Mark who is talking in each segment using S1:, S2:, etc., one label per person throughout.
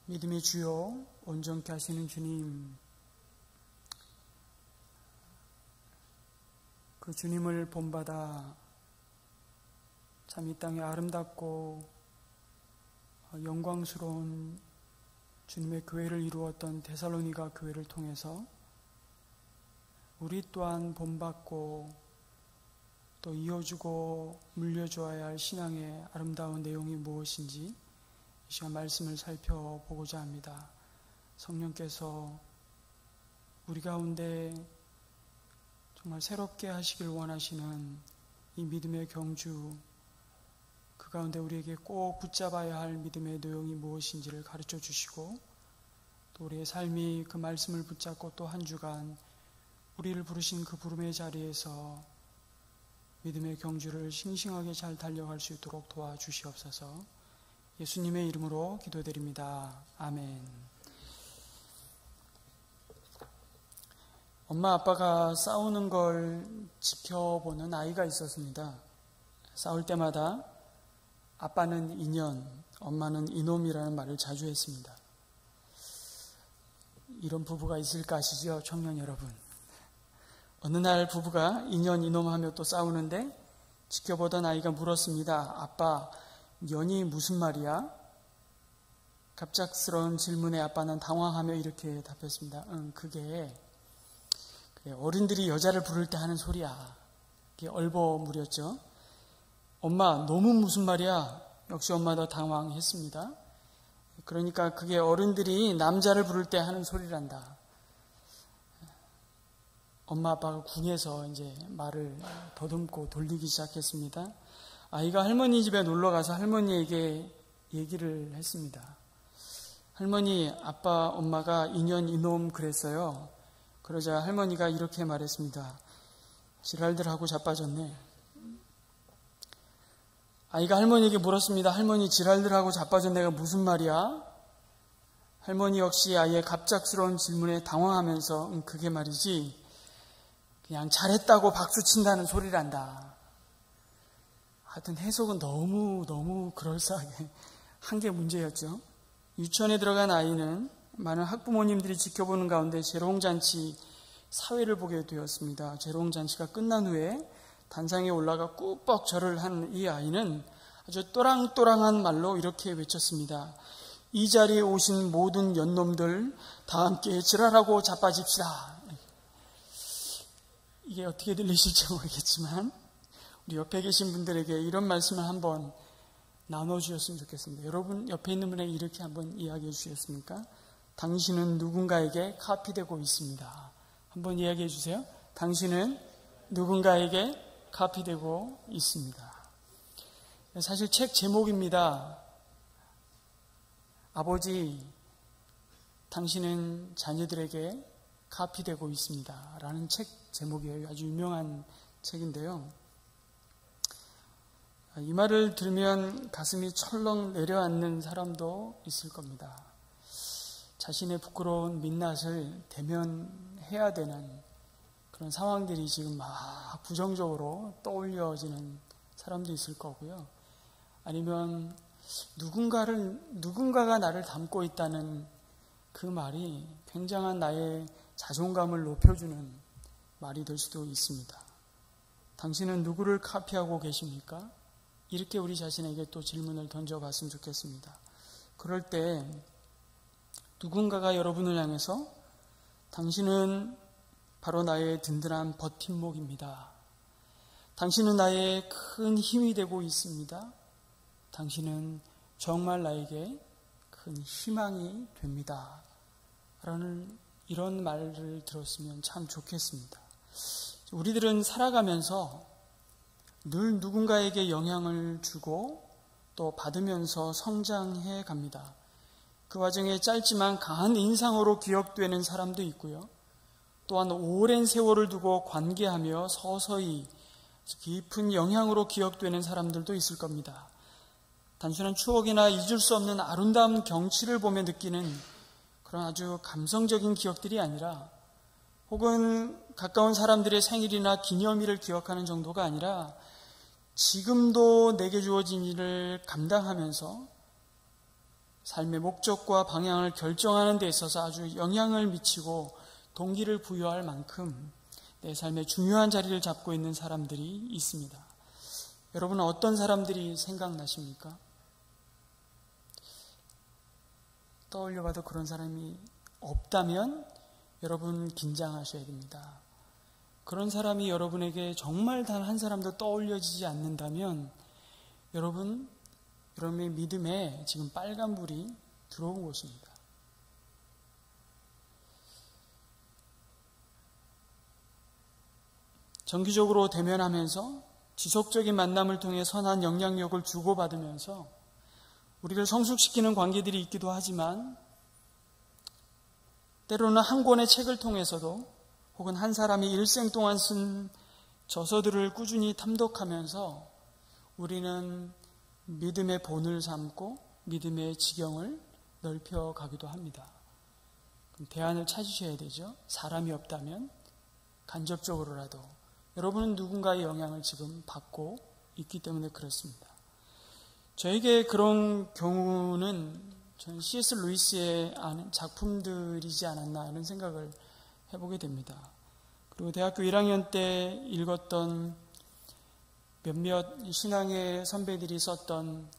S1: 믿음의 주요 온전케 하시는 주님, 그 주님을 본받아 참 이 땅에 아름답고 영광스러운 주님의 교회를 이루었던 데살로니가 교회를 통해서 우리 또한 본받고 또 이어주고 물려주어야 할 신앙의 아름다운 내용이 무엇인지 이 시간 말씀을 살펴보고자 합니다. 성령께서 우리 가운데 정말 새롭게 하시길 원하시는 이 믿음의 경주, 그 가운데 우리에게 꼭 붙잡아야 할 믿음의 내용이 무엇인지를 가르쳐 주시고, 또 우리의 삶이 그 말씀을 붙잡고 또 한 주간 우리를 부르신 그 부름의 자리에서 믿음의 경주를 싱싱하게 잘 달려갈 수 있도록 도와주시옵소서. 예수님의 이름으로 기도드립니다. 아멘. 엄마 아빠가 싸우는 걸 지켜보는 아이가 있었습니다. 싸울 때마다 아빠는 이년, 엄마는 이놈이라는 말을 자주 했습니다. 이런 부부가 있을까 하시죠, 청년 여러분. 어느 날 부부가 이년 이놈 하며 또 싸우는데 지켜보던 아이가 물었습니다. 아빠, 년이 무슨 말이야? 갑작스러운 질문에 아빠는 당황하며 이렇게 답했습니다. 그게 어른들이 여자를 부를 때 하는 소리야. 이게 얼버무렸죠. 엄마, 너무 무슨 말이야? 역시 엄마도 당황했습니다. 그러니까 그게 어른들이 남자를 부를 때 하는 소리란다. 엄마 아빠가 궁에서 이제 말을 더듬고 돌리기 시작했습니다. 아이가 할머니 집에 놀러 가서 할머니에게 얘기를 했습니다. 할머니, 아빠, 엄마가 이년 이놈 그랬어요. 그러자 할머니가 이렇게 말했습니다. 지랄들 하고 자빠졌네. 아이가 할머니에게 물었습니다. 할머니, 지랄들 하고 자빠졌네가 무슨 말이야? 할머니 역시 아이의 갑작스러운 질문에 당황하면서 그게 말이지, 그냥 잘했다고 박수 친다는 소리란다. 하여튼 해석은 너무 그럴싸하게 한 게 문제였죠. 유치원에 들어간 아이는 많은 학부모님들이 지켜보는 가운데 재롱잔치 사회를 보게 되었습니다. 재롱잔치가 끝난 후에 단상에 올라가 꾹뻑 절을 한 이 아이는 아주 또랑또랑한 말로 이렇게 외쳤습니다. 이 자리에 오신 모든 연놈들 다 함께 지랄하고 자빠집시다. 이게 어떻게 들리실지 모르겠지만 우리 옆에 계신 분들에게 이런 말씀을 한번 나눠주셨으면 좋겠습니다. 여러분 옆에 있는 분에게 이렇게 한번 이야기해 주셨습니까? 당신은 누군가에게 카피되고 있습니다. 한번 이야기해 주세요. 당신은 누군가에게 카피되고 있습니다. 사실 책 제목입니다. 아버지, 당신은 자녀들에게 카피되고 있습니다. 라는 책 제목이에요. 아주 유명한 책인데요. 이 말을 들으면 가슴이 철렁 내려앉는 사람도 있을 겁니다. 자신의 부끄러운 민낯을 대면해야 되는 그런 상황들이 지금 막 부정적으로 떠올려지는 사람도 있을 거고요. 아니면 누군가가 나를 닮고 있다는 그 말이 굉장한 나의 자존감을 높여주는 말이 될 수도 있습니다. 당신은 누구를 카피하고 계십니까? 이렇게 우리 자신에게 또 질문을 던져봤으면 좋겠습니다. 그럴 때 누군가가 여러분을 향해서 당신은 바로 나의 든든한 버팀목입니다. 당신은 나의 큰 힘이 되고 있습니다. 당신은 정말 나에게 큰 희망이 됩니다. 라는 이런 말을 들었으면 참 좋겠습니다. 우리들은 살아가면서 늘 누군가에게 영향을 주고 또 받으면서 성장해 갑니다. 그 과정에 짧지만 강한 인상으로 기억되는 사람도 있고요. 또한 오랜 세월을 두고 관계하며 서서히 깊은 영향으로 기억되는 사람들도 있을 겁니다. 단순한 추억이나 잊을 수 없는 아름다운 경치를 보며 느끼는 그런 아주 감성적인 기억들이 아니라, 혹은 가까운 사람들의 생일이나 기념일을 기억하는 정도가 아니라 지금도 내게 주어진 일을 감당하면서 삶의 목적과 방향을 결정하는 데 있어서 아주 영향을 미치고 동기를 부여할 만큼 내 삶의 중요한 자리를 잡고 있는 사람들이 있습니다. 여러분은 어떤 사람들이 생각나십니까? 떠올려봐도 그런 사람이 없다면 여러분 긴장하셔야 됩니다. 그런 사람이 여러분에게 정말 단 한 사람도 떠올려지지 않는다면 여러분의 믿음에 지금 빨간불이 들어온 것입니다. 정기적으로 대면하면서 지속적인 만남을 통해 선한 영향력을 주고받으면서 우리를 성숙시키는 관계들이 있기도 하지만 때로는 한 권의 책을 통해서도 혹은 한 사람이 일생 동안 쓴 저서들을 꾸준히 탐독하면서 우리는 믿음의 본을 삼고 믿음의 지경을 넓혀가기도 합니다. 그럼 대안을 찾으셔야 되죠. 사람이 없다면 간접적으로라도 여러분은 누군가의 영향을 지금 받고 있기 때문에 그렇습니다. 저에게 그런 경우는 저는 C.S. 루이스의 작품들이지 않았나 하는 생각을 해보게 됩니다. 그리고 대학교 1학년 때 읽었던 몇몇 신앙의 선배들이 썼던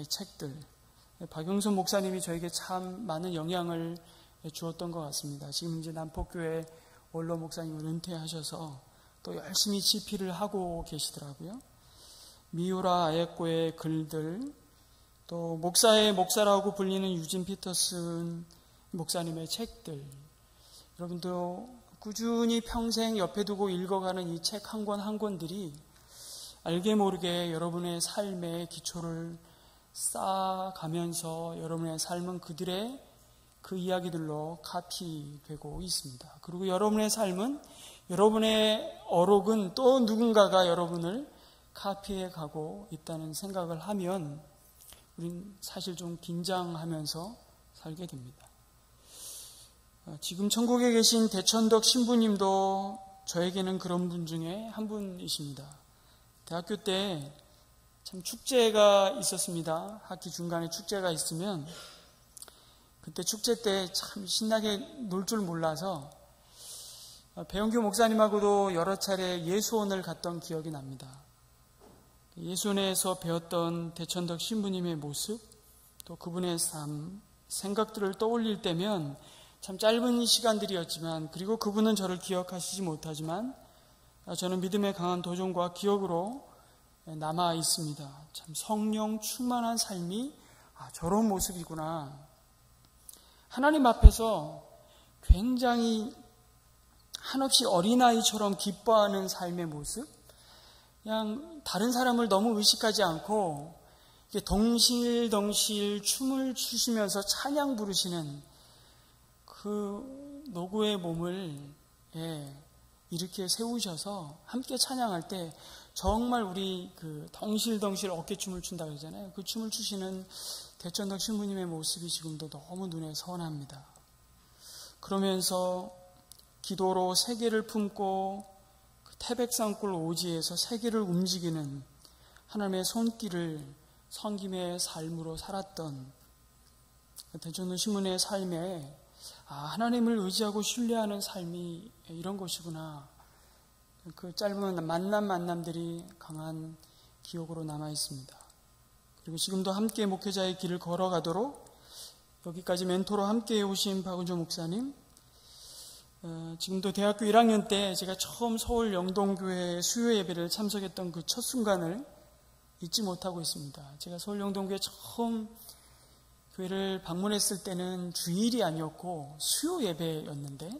S1: 책들, 박용선 목사님이 저에게 참 많은 영향을 주었던 것 같습니다. 지금 이제 남포교회 원로 목사님을 은퇴하셔서 또 열심히 집필을 하고 계시더라고요. 미우라 아예코의 글들, 또 목사의 목사라고 불리는 유진 피터슨 목사님의 책들, 여러분도 꾸준히 평생 옆에 두고 읽어가는 이 책 한 권 한 권들이 알게 모르게 여러분의 삶의 기초를 쌓아가면서 여러분의 삶은 그들의 그 이야기들로 카피되고 있습니다. 그리고 여러분의 삶은, 여러분의 어록은 또 누군가가 여러분을 카피해 가고 있다는 생각을 하면 우린 사실 좀 긴장하면서 살게 됩니다. 지금 천국에 계신 대천덕 신부님도 저에게는 그런 분 중에 한 분이십니다. 대학교 때 참 축제가 있었습니다. 학기 중간에 축제가 있으면 그때 축제 때 참 신나게 놀 줄 몰라서 배영규 목사님하고도 여러 차례 예수원을 갔던 기억이 납니다. 예수원에서 배웠던 대천덕 신부님의 모습, 또 그분의 삶, 생각들을 떠올릴 때면 참 짧은 시간들이었지만, 그리고 그분은 저를 기억하시지 못하지만 저는 믿음의 강한 도전과 기억으로 남아 있습니다. 참 성령 충만한 삶이 저런 모습이구나. 하나님 앞에서 굉장히 한없이 어린아이처럼 기뻐하는 삶의 모습, 그냥 다른 사람을 너무 의식하지 않고 덩실덩실 춤을 추시면서 찬양 부르시는 그 노구의 몸을 이렇게 세우셔서 함께 찬양할 때 정말 우리 그 덩실덩실 어깨춤을 춘다 그러잖아요. 그 춤을 추시는 대천덕 신부님의 모습이 지금도 너무 눈에 선합니다. 그러면서 기도로 세계를 품고 그 태백산골 오지에서 세계를 움직이는 하나님의 손길을 섬김의 삶으로 살았던 대천덕 신부님의 삶에 하나님을 의지하고 신뢰하는 삶이 이런 것이구나. 그 짧은 만남들이 강한 기억으로 남아 있습니다. 그리고 지금도 함께 목회자의 길을 걸어가도록 여기까지 멘토로 함께 해오신 박은조 목사님, 지금도 대학교 1학년 때 제가 처음 서울 영동교회 수요 예배를 참석했던 그 첫 순간을 잊지 못하고 있습니다. 제가 서울 영동교회 처음 교회를 방문했을 때는 주일이 아니었고 수요 예배였는데,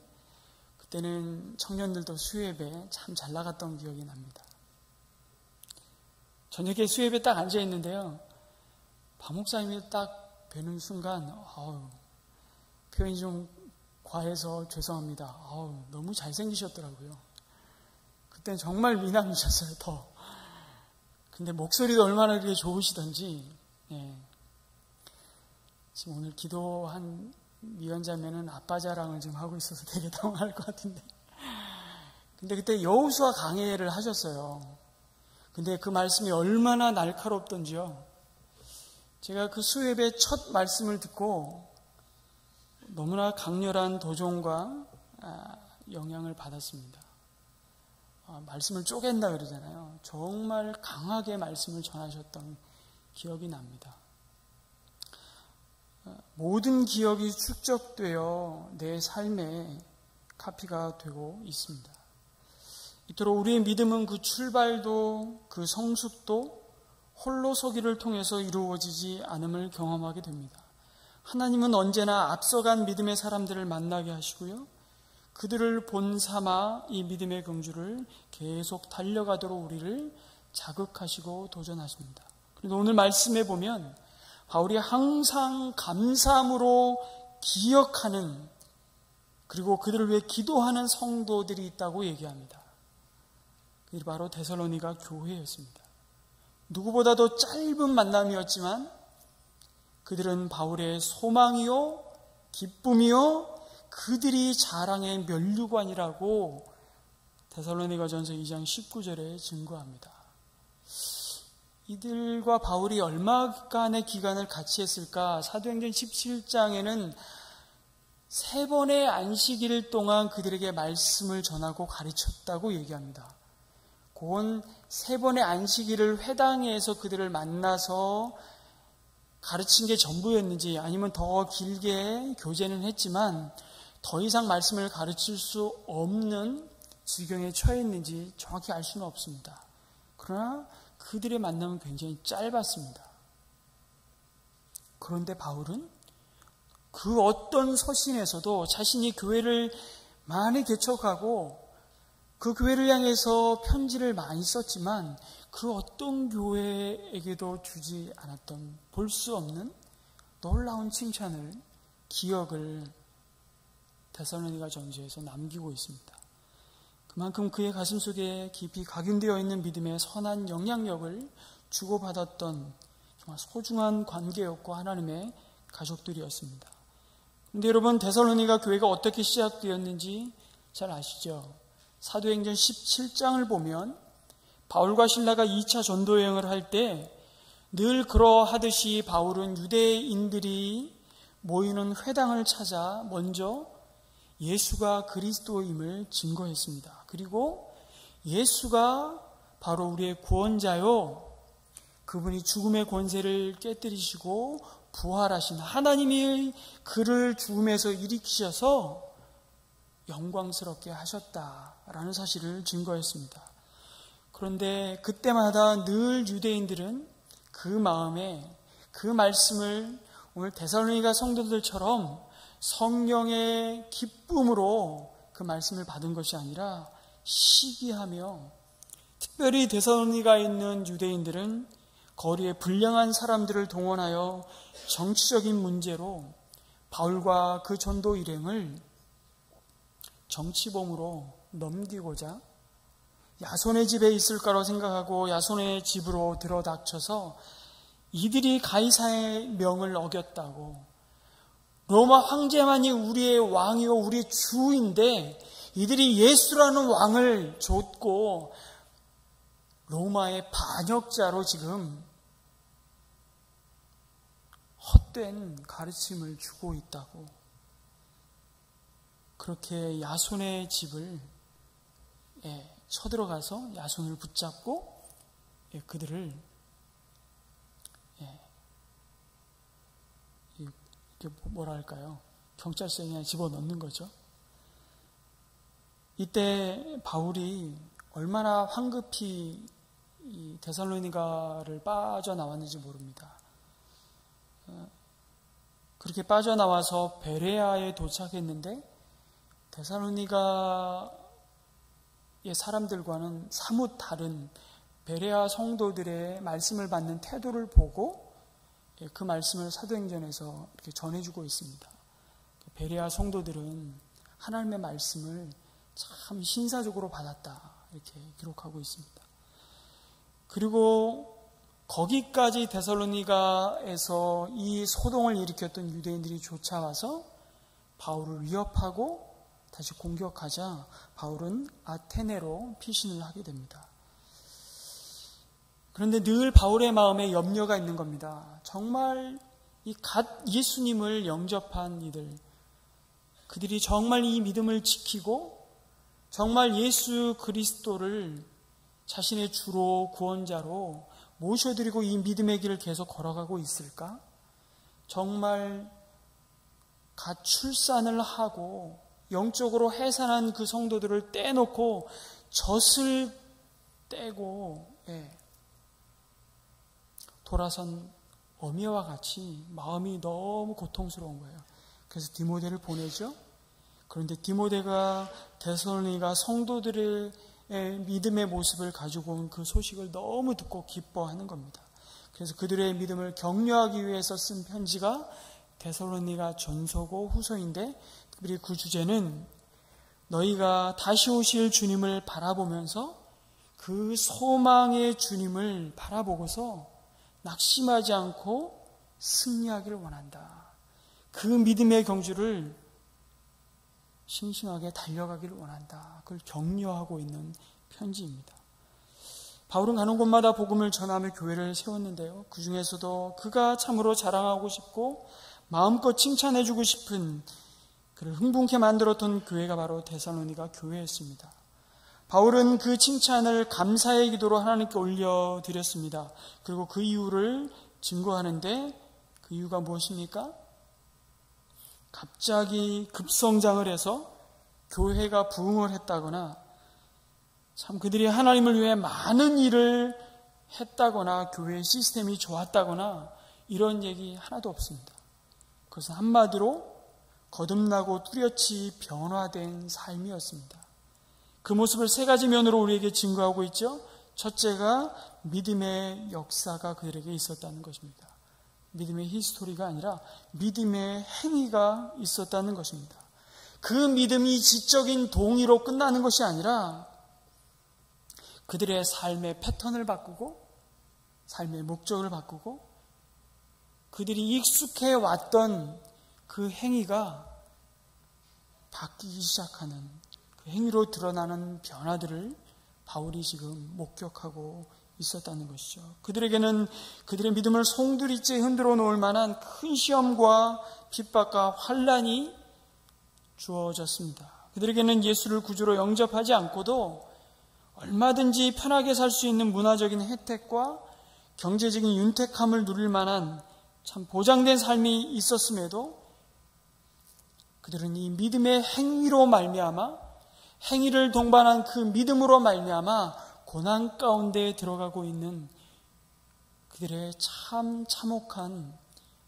S1: 그때는 청년들도 수요 예배 참 잘 나갔던 기억이 납니다. 저녁에 수요 예배 딱 앉아 있는데요, 박 목사님이 딱 뵈는 순간 표현이 좀 과해서 죄송합니다. 너무 잘생기셨더라고요. 그때는 정말 미남이셨어요. 더. 근데 목소리도 얼마나 그렇게 좋으시던지. 지금 오늘 기도한 위원자면은 아빠 자랑을 지금 하고 있어서 되게 당황할 것 같은데. 근데 그때 여호수아 강해를 하셨어요. 근데 그 말씀이 얼마나 날카롭던지요. 제가 그 수협의 첫 말씀을 듣고 너무나 강렬한 도전과 영향을 받았습니다. 말씀을 쪼갠다 그러잖아요. 정말 강하게 말씀을 전하셨던 기억이 납니다. 모든 기억이 축적되어 내 삶의 카피가 되고 있습니다. 이토록 우리의 믿음은 그 출발도 그 성숙도 홀로 서기를 통해서 이루어지지 않음을 경험하게 됩니다. 하나님은 언제나 앞서간 믿음의 사람들을 만나게 하시고요. 그들을 본삼아 이 믿음의 경주를 계속 달려가도록 우리를 자극하시고 도전하십니다. 그런데 오늘 말씀에 보면 바울이 항상 감사함으로 기억하는, 그리고 그들을 위해 기도하는 성도들이 있다고 얘기합니다. 그게 바로 데살로니가 교회였습니다. 누구보다도 짧은 만남이었지만 그들은 바울의 소망이요 기쁨이요 그들이 자랑의 면류관이라고 데살로니가전서 2장 19절에 증거합니다. 이들과 바울이 얼마간의 기간을 같이 했을까? 사도행전 17장에는 3번의 안식일 동안 그들에게 말씀을 전하고 가르쳤다고 얘기합니다. 그건 3번의 안식일을 회당에서 그들을 만나서 가르친 게 전부였는지 아니면 더 길게 교제는 했지만 더 이상 말씀을 가르칠 수 없는 지경에 처했는지 정확히 알 수는 없습니다. 그러나 그들의 만남은 굉장히 짧았습니다. 그런데 바울은 그 어떤 서신에서도 자신이 교회를 많이 개척하고 그 교회를 향해서 편지를 많이 썼지만 그 어떤 교회에게도 주지 않았던 볼 수 없는 놀라운 칭찬을, 기억을 데살로니가 전서에서 남기고 있습니다. 그만큼 그의 가슴 속에 깊이 각인되어 있는 믿음의 선한 영향력을 주고받았던 정말 소중한 관계였고 하나님의 가족들이었습니다. 그런데 여러분, 데살로니가 교회가 어떻게 시작되었는지 잘 아시죠? 사도행전 17장을 보면 바울과 실라가 2차 전도여행을 할 때 늘 그러하듯이 바울은 유대인들이 모이는 회당을 찾아 먼저 예수가 그리스도임을 증거했습니다. 그리고 예수가 바로 우리의 구원자요, 그분이 죽음의 권세를 깨뜨리시고 부활하신 하나님이 그를 죽음에서 일으키셔서 영광스럽게 하셨다라는 사실을 증거했습니다. 그런데 그때마다 늘 유대인들은 그 마음에 그 말씀을 오늘 데살로니가 성도들처럼 성령의 기쁨으로 그 말씀을 받은 것이 아니라 시기하며, 특별히 데살로니가에 있는 유대인들은 거리에 불량한 사람들을 동원하여 정치적인 문제로 바울과 그 전도 일행을 정치범으로 넘기고자 야손의 집에 있을까로 생각하고 야손의 집으로 들어닥쳐서 이들이 가이사의 명을 어겼다고, 로마 황제만이 우리의 왕이요 우리의 주인데 이들이 예수라는 왕을 좇고 로마의 반역자로 지금 헛된 가르침을 주고 있다고, 그렇게 야손의 집을 쳐들어가서 야손을 붙잡고 그들을 뭐라 할까요? 경찰서에 집어넣는 거죠. 이때 바울이 얼마나 황급히 이 데살로니가를 빠져나왔는지 모릅니다. 그렇게 빠져나와서 베레아에 도착했는데 데살로니가의 사람들과는 사뭇 다른 베레아 성도들의 말씀을 받는 태도를 보고 그 말씀을 사도행전에서 이렇게 전해주고 있습니다. 베레아 성도들은 하나님의 말씀을 참 신사적으로 받았다, 이렇게 기록하고 있습니다. 그리고 거기까지 데살로니가에서 이 소동을 일으켰던 유대인들이 쫓아와서 바울을 위협하고 다시 공격하자 바울은 아테네로 피신을 하게 됩니다. 그런데 늘 바울의 마음에 염려가 있는 겁니다. 정말 이 갓 예수님을 영접한 이들, 그들이 정말 이 믿음을 지키고 정말 예수 그리스도를 자신의 주로 구원자로 모셔드리고 이 믿음의 길을 계속 걸어가고 있을까? 정말 갓 출산을 하고 영적으로 해산한 그 성도들을 떼놓고 젖을 떼고 돌아선 어미와 같이 마음이 너무 고통스러운 거예요. 그래서 디모데를 보내죠. 그런데 디모데가 데살로니가 성도들의 믿음의 모습을 가지고 온 그 소식을 너무 듣고 기뻐하는 겁니다. 그래서 그들의 믿음을 격려하기 위해서 쓴 편지가 데살로니가 전서고 후서인데, 특별히 그 주제는 너희가 다시 오실 주님을 바라보면서 그 소망의 주님을 바라보고서 낙심하지 않고 승리하기를 원한다. 그 믿음의 경주를 싱싱하게 달려가기를 원한다. 그걸 격려하고 있는 편지입니다. 바울은 가는 곳마다 복음을 전하며 교회를 세웠는데요. 그 중에서도 그가 참으로 자랑하고 싶고 마음껏 칭찬해주고 싶은, 그를 흥분케 만들었던 교회가 바로 데살로니가 교회였습니다. 바울은 그 칭찬을 감사의 기도로 하나님께 올려드렸습니다. 그리고 그 이유를 증거하는데, 그 이유가 무엇입니까? 갑자기 급성장을 해서 교회가 부흥을 했다거나 참 그들이 하나님을 위해 많은 일을 했다거나 교회의 시스템이 좋았다거나 이런 얘기 하나도 없습니다. 그것은 한마디로 거듭나고 뚜렷이 변화된 삶이었습니다. 그 모습을 세 가지 면으로 우리에게 증거하고 있죠. 첫째가 믿음의 역사가 그들에게 있었다는 것입니다. 믿음의 히스토리가 아니라 믿음의 행위가 있었다는 것입니다. 그 믿음이 지적인 동의로 끝나는 것이 아니라 그들의 삶의 패턴을 바꾸고 삶의 목적을 바꾸고 그들이 익숙해 왔던 그 행위가 바뀌기 시작하는, 그 행위로 드러나는 변화들을 바울이 지금 목격하고 있었다는 것이죠. 그들에게는 그들의 믿음을 송두리째 흔들어 놓을 만한 큰 시험과 핍박과 환난이 주어졌습니다. 그들에게는 예수를 구주로 영접하지 않고도 얼마든지 편하게 살 수 있는 문화적인 혜택과 경제적인 윤택함을 누릴 만한 참 보장된 삶이 있었음에도 그들은 이 믿음의 행위로 말미암아, 행위를 동반한 그 믿음으로 말미암아 고난 가운데 들어가고 있는 그들의 참 참혹한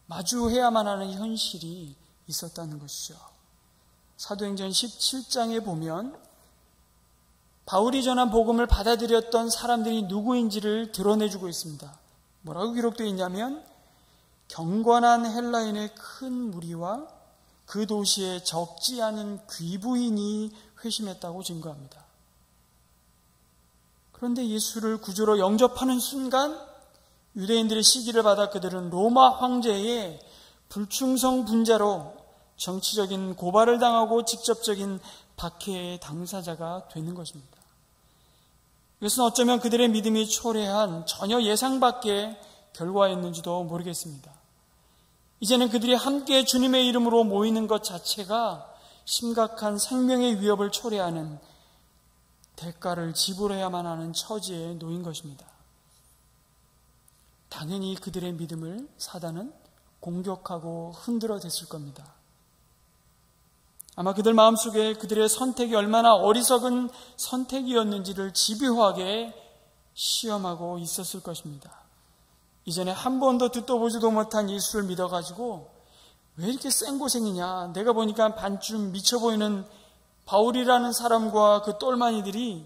S1: 마주해야만 하는 현실이 있었다는 것이죠. 사도행전 17장에 보면 바울이 전한 복음을 받아들였던 사람들이 누구인지를 드러내주고 있습니다. 뭐라고 기록되어 있냐면 경건한 헬라인의 큰 무리와 그 도시에 적지 않은 귀부인이 회심했다고 증거합니다. 그런데 예수를 구주로 영접하는 순간 유대인들의 시기를 받아 그들은 로마 황제의 불충성 분자로 정치적인 고발을 당하고 직접적인 박해의 당사자가 되는 것입니다. 이것은 어쩌면 그들의 믿음이 초래한 전혀 예상 밖의 결과였는지도 모르겠습니다. 이제는 그들이 함께 주님의 이름으로 모이는 것 자체가 심각한 생명의 위협을 초래하는 대가를 지불해야만 하는 처지에 놓인 것입니다. 당연히 그들의 믿음을 사단은 공격하고 흔들어댔을 겁니다. 아마 그들 마음속에 그들의 선택이 얼마나 어리석은 선택이었는지를 집요하게 시험하고 있었을 것입니다. 이전에 한 번도 듣도 보지도 못한 예수를 믿어가지고 왜 이렇게 생고생이냐, 내가 보니까 반쯤 미쳐 보이는 바울이라는 사람과 그 똘마니들이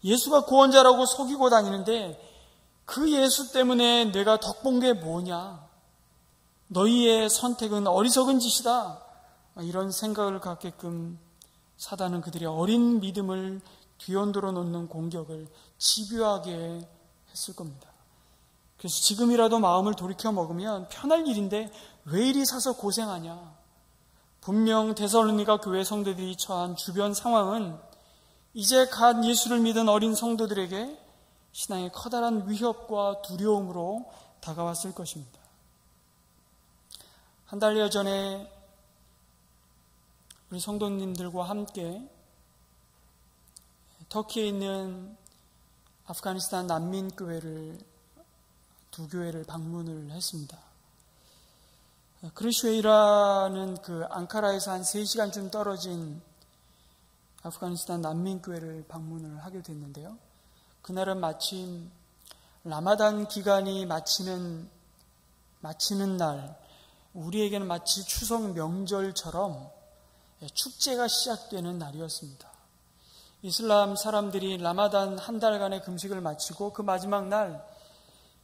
S1: 예수가 구원자라고 속이고 다니는데 그 예수 때문에 내가 덕본 게 뭐냐, 너희의 선택은 어리석은 짓이다, 이런 생각을 갖게끔 사단은 그들의 어린 믿음을 뒤흔들어 놓는 공격을 집요하게 했을 겁니다. 그래서 지금이라도 마음을 돌이켜 먹으면 편할 일인데 왜 이리 사서 고생하냐. 분명 데살로니가 교회 성도들이 처한 주변 상황은 이제 갓 예수를 믿은 어린 성도들에게 신앙의 커다란 위협과 두려움으로 다가왔을 것입니다. 한 달여 전에 우리 성도님들과 함께 터키에 있는 아프가니스탄 난민교회를 두 교회를 방문을 했습니다. 크르슈웨이라는 그 앙카라에서 한 3시간쯤 떨어진 아프가니스탄 난민교회를 방문을 하게 됐는데요. 그날은 마침 라마단 기간이 마치는 날, 우리에게는 마치 추석 명절처럼 축제가 시작되는 날이었습니다. 이슬람 사람들이 라마단 한 달간의 금식을 마치고 그 마지막 날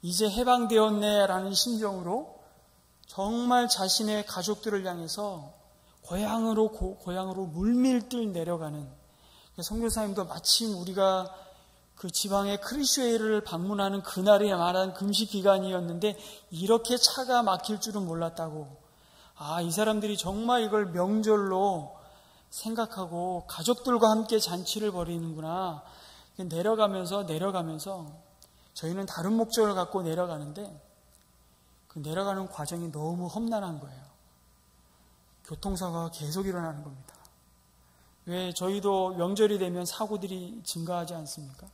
S1: 이제 해방되었네라는 심정으로 정말 자신의 가족들을 향해서 고향으로 물밀듯 내려가는, 선교사님도 마침 우리가 그 지방의 크리슈웨이를 방문하는 그날에 말한 금식 기간이었는데 이렇게 차가 막힐 줄은 몰랐다고. 이 사람들이 정말 이걸 명절로 생각하고 가족들과 함께 잔치를 벌이는구나. 내려가면서 저희는 다른 목적을 갖고 내려가는데 그 내려가는 과정이 너무 험난한 거예요. 교통사고가 계속 일어나는 겁니다. 왜 저희도 명절이 되면 사고들이 증가하지 않습니까?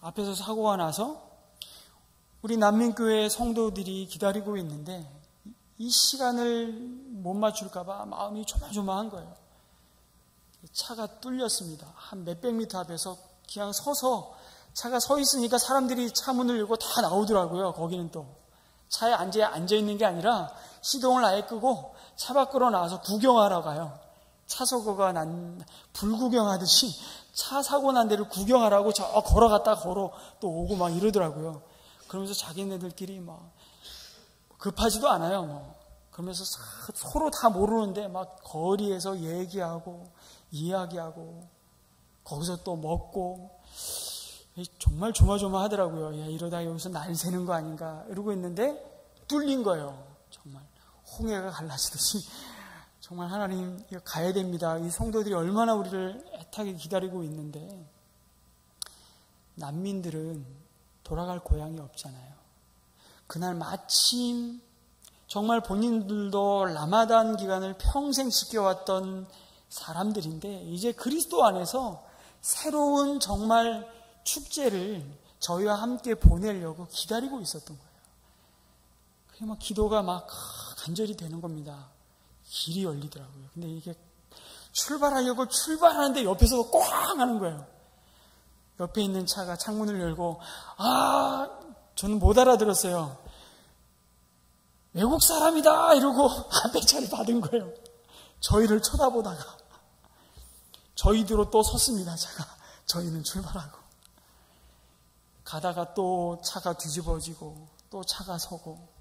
S1: 앞에서 사고가 나서 우리 난민교회 성도들이 기다리고 있는데 이 시간을 못 맞출까 봐 마음이 조마조마한 거예요. 차가 뚫렸습니다. 한 몇백 미터 앞에서 그냥 서서, 차가 서 있으니까 사람들이 차 문을 열고 다 나오더라고요. 거기는 또 차에 앉아있는 게 아니라 시동을 아예 끄고 차 밖으로 나와서 구경하러 가요. 차 사고가 불구경하듯이 차 사고 난 데를 구경하라고 걸어갔다 또 오고 막 이러더라고요. 그러면서 자기네들끼리 막 급하지도 않아요. 그러면서 서로 다 모르는데 막 거리에서 얘기하고 이야기하고 거기서 또 먹고 정말 조마조마하더라고요. 이러다 여기서 날 새는 거 아닌가 이러고 있는데 뚫린 거예요. 정말 홍해가 갈라지듯이. 정말 하나님 가야 됩니다. 이 성도들이 얼마나 우리를 애타게 기다리고 있는데 난민들은 돌아갈 고향이 없잖아요. 그날 마침 정말 본인들도 라마단 기간을 평생 지켜왔던 사람들인데 이제 그리스도 안에서 새로운 정말 축제를 저희와 함께 보내려고 기다리고 있었던 거예요. 그게 막 기도가 막 간절히 되는 겁니다. 길이 열리더라고요. 근데 이게 출발하는데 옆에서 꽝 하는 거예요. 옆에 있는 차가 창문을 열고 저는 못 알아들었어요. 외국 사람이다 이러고 앞에 차를 받은 거예요. 저희를 쳐다보다가 저희들로 또 섰습니다. 차가. 저희는 출발하고 가다가 또 차가 뒤집어지고 또 차가 서고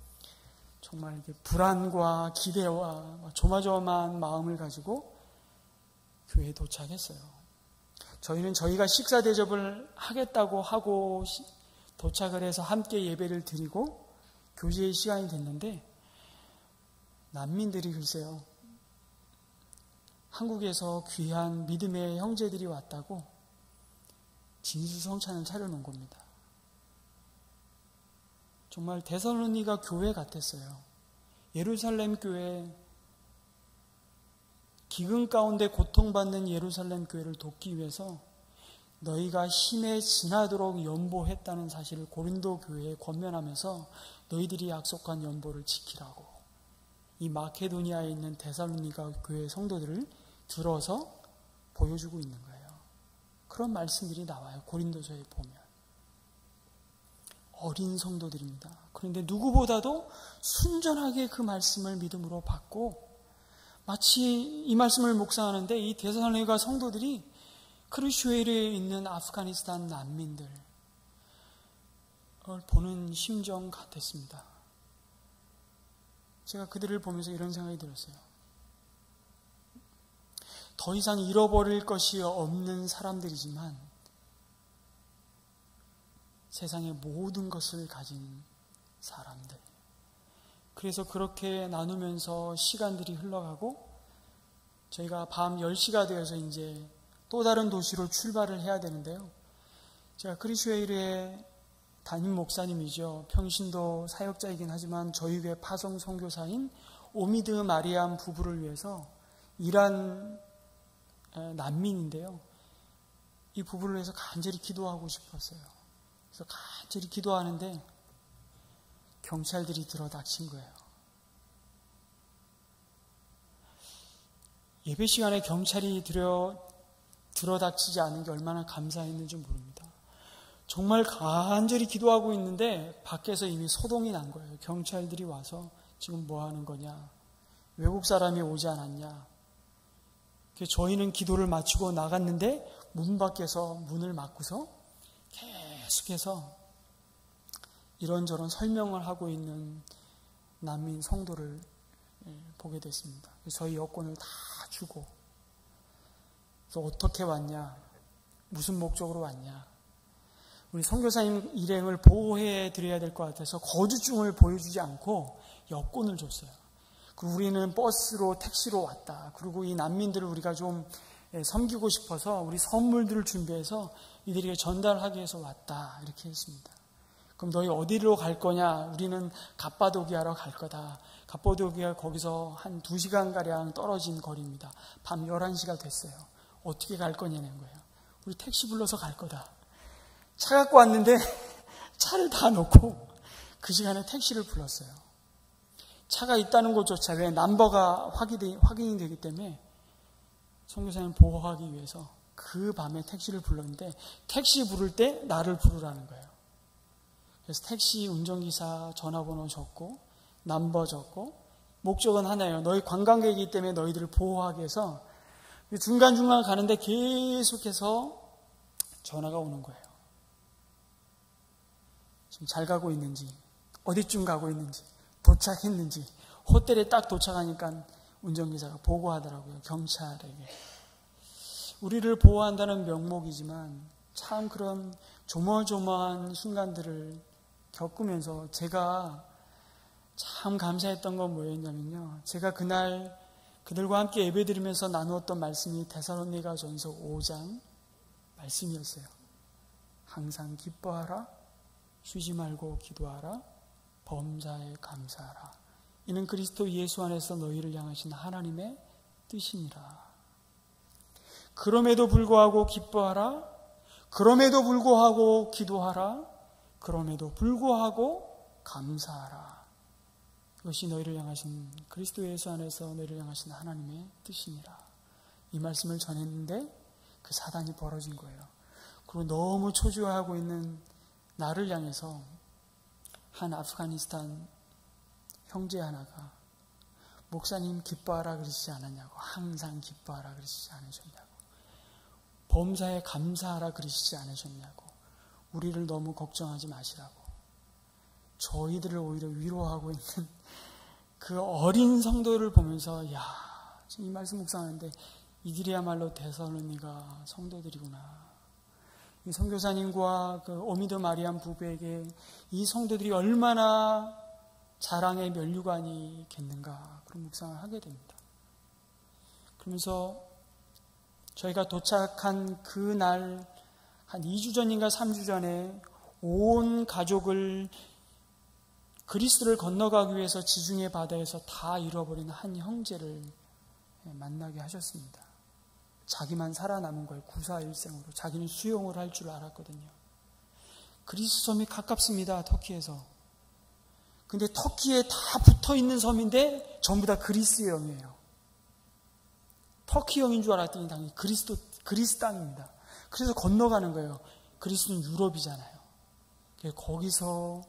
S1: 정말 이렇게 불안과 기대와 조마조마한 마음을 가지고 교회에 도착했어요. 저희는 저희가 식사 대접을 하겠다고 하고 도착을 해서 함께 예배를 드리고 교제의 시간이 됐는데 난민들이 글쎄요. 한국에서 귀한 믿음의 형제들이 왔다고 진수성찬을 차려놓은 겁니다. 정말 데살로니가 교회 같았어요. 예루살렘 교회, 기근 가운데 고통받는 예루살렘 교회를 돕기 위해서 너희가 힘에 지나도록 연보했다는 사실을 고린도 교회에 권면하면서 너희들이 약속한 연보를 지키라고 이 마케도니아에 있는 데살로니가 교회 성도들을 들어서 보여주고 있는 거예요. 그런 말씀들이 나와요. 고린도서에 보면. 어린 성도들입니다. 그런데 누구보다도 순전하게 그 말씀을 믿음으로 받고 마치 이 말씀을 묵상하는데 이 데살로니가 성도들이 크루슈웨이에 있는 아프가니스탄 난민들을 보는 심정 같았습니다. 제가 그들을 보면서 이런 생각이 들었어요. 더 이상 잃어버릴 것이 없는 사람들이지만 세상의 모든 것을 가진 사람들. 그래서 그렇게 나누면서 시간들이 흘러가고 저희가 밤 10시가 되어서 이제 또 다른 도시로 출발을 해야 되는데요. 제가 크리스웨일의 담임 목사님이죠. 평신도 사역자이긴 하지만 저희 교회 파송 선교사인 오미드 마리암 부부를 위해서 일한 난민인데요. 이 부부를 위해서 간절히 기도하고 싶었어요. 그래서 간절히 기도하는데 경찰들이 들어닥친 거예요. 예배 시간에 경찰이 들어닥치지 않은 게 얼마나 감사했는지 모릅니다. 정말 간절히 기도하고 있는데 밖에서 이미 소동이 난 거예요. 경찰들이 와서 지금 뭐 하는 거냐? 외국 사람이 오지 않았냐? 저희는 기도를 마치고 나갔는데 문 밖에서 문을 막고서 계속해서 이런저런 설명을 하고 있는 난민 성도를 보게 됐습니다. 저희 여권을 다 주고, 그래서 어떻게 왔냐? 무슨 목적으로 왔냐? 우리 선교사님 일행을 보호해 드려야 될 것 같아서 거주증을 보여주지 않고 여권을 줬어요. 그리고 우리는 버스로 택시로 왔다. 그리고 이 난민들을 우리가 좀 섬기고 싶어서 우리 선물들을 준비해서 이들에게 전달하기 위해서 왔다. 이렇게 했습니다. 그럼 너희 어디로 갈 거냐? 우리는 갑바도기아로 갈 거다. 갑바도기아 거기서 한 2시간가량 떨어진 거리입니다. 밤 11시가 됐어요. 어떻게 갈 거냐는 거예요. 우리 택시 불러서 갈 거다. 차 갖고 왔는데 차를 다 놓고 그 시간에 택시를 불렀어요. 차가 있다는 것조차 왜 넘버가 확인이 되기 때문에 선교사님 보호하기 위해서 그 밤에 택시를 불렀는데 택시 부를 때 나를 부르라는 거예요. 그래서 택시 운전기사 전화번호 적고 넘버 적고 목적은 하나예요. 너희 관광객이기 때문에 너희들을 보호하기 위해서 중간중간 가는데 계속해서 전화가 오는 거예요. 지금 잘 가고 있는지, 어디쯤 가고 있는지, 도착했는지, 호텔에 딱 도착하니까 운전기사가 보고하더라고요. 경찰에게. 우리를 보호한다는 명목이지만 참 그런 조마조마한 순간들을 겪으면서 제가 참 감사했던 건 뭐였냐면요. 제가 그날 그들과 함께 예배드리면서 나누었던 말씀이 데살로니가전서 5장 말씀이었어요. 항상 기뻐하라, 쉬지 말고 기도하라, 범사에 감사하라. 이는 그리스도 예수 안에서 너희를 향하신 하나님의 뜻이니라. 그럼에도 불구하고 기뻐하라, 그럼에도 불구하고 기도하라, 그럼에도 불구하고 감사하라. 이것이 너희를 향하신 그리스도 예수 안에서 너희를 향하신 하나님의 뜻이니라. 이 말씀을 전했는데 그 사단이 벌어진 거예요. 그리고 너무 초조해하고 있는 나를 향해서 한 아프가니스탄 형제 하나가 목사님 기뻐하라 그러시지 않았냐고, 항상 기뻐하라 그러시지 않으셨냐고, 범사에 감사하라 그러시지 않으셨냐고, 우리를 너무 걱정하지 마시라고, 저희들을 오히려 위로하고 있는 그 어린 성도를 보면서 야, 지금 이 말씀 묵상하는데 이들이야말로 데살로니가 성도들이구나. 이 선교사님과 그 오미드 마리암 부부에게 이 성도들이 얼마나 자랑의 면류관이겠는가, 그런 묵상을 하게 됩니다. 그러면서 저희가 도착한 그날 한 2주 전인가 3주 전에 온 가족을 그리스도를 건너가기 위해서 지중해 바다에서 다 잃어버린 한 형제를 만나게 하셨습니다. 자기만 살아남은 거예요. 구사일생으로. 자기는 수용을 할 줄 알았거든요. 그리스 섬이 가깝습니다. 터키에서. 근데 터키에 다 붙어있는 섬인데 전부 다 그리스형이에요. 터키형인 줄 알았더니 당연히 그리스 땅입니다. 그래서 건너가는 거예요. 그리스는 유럽이잖아요. 거기서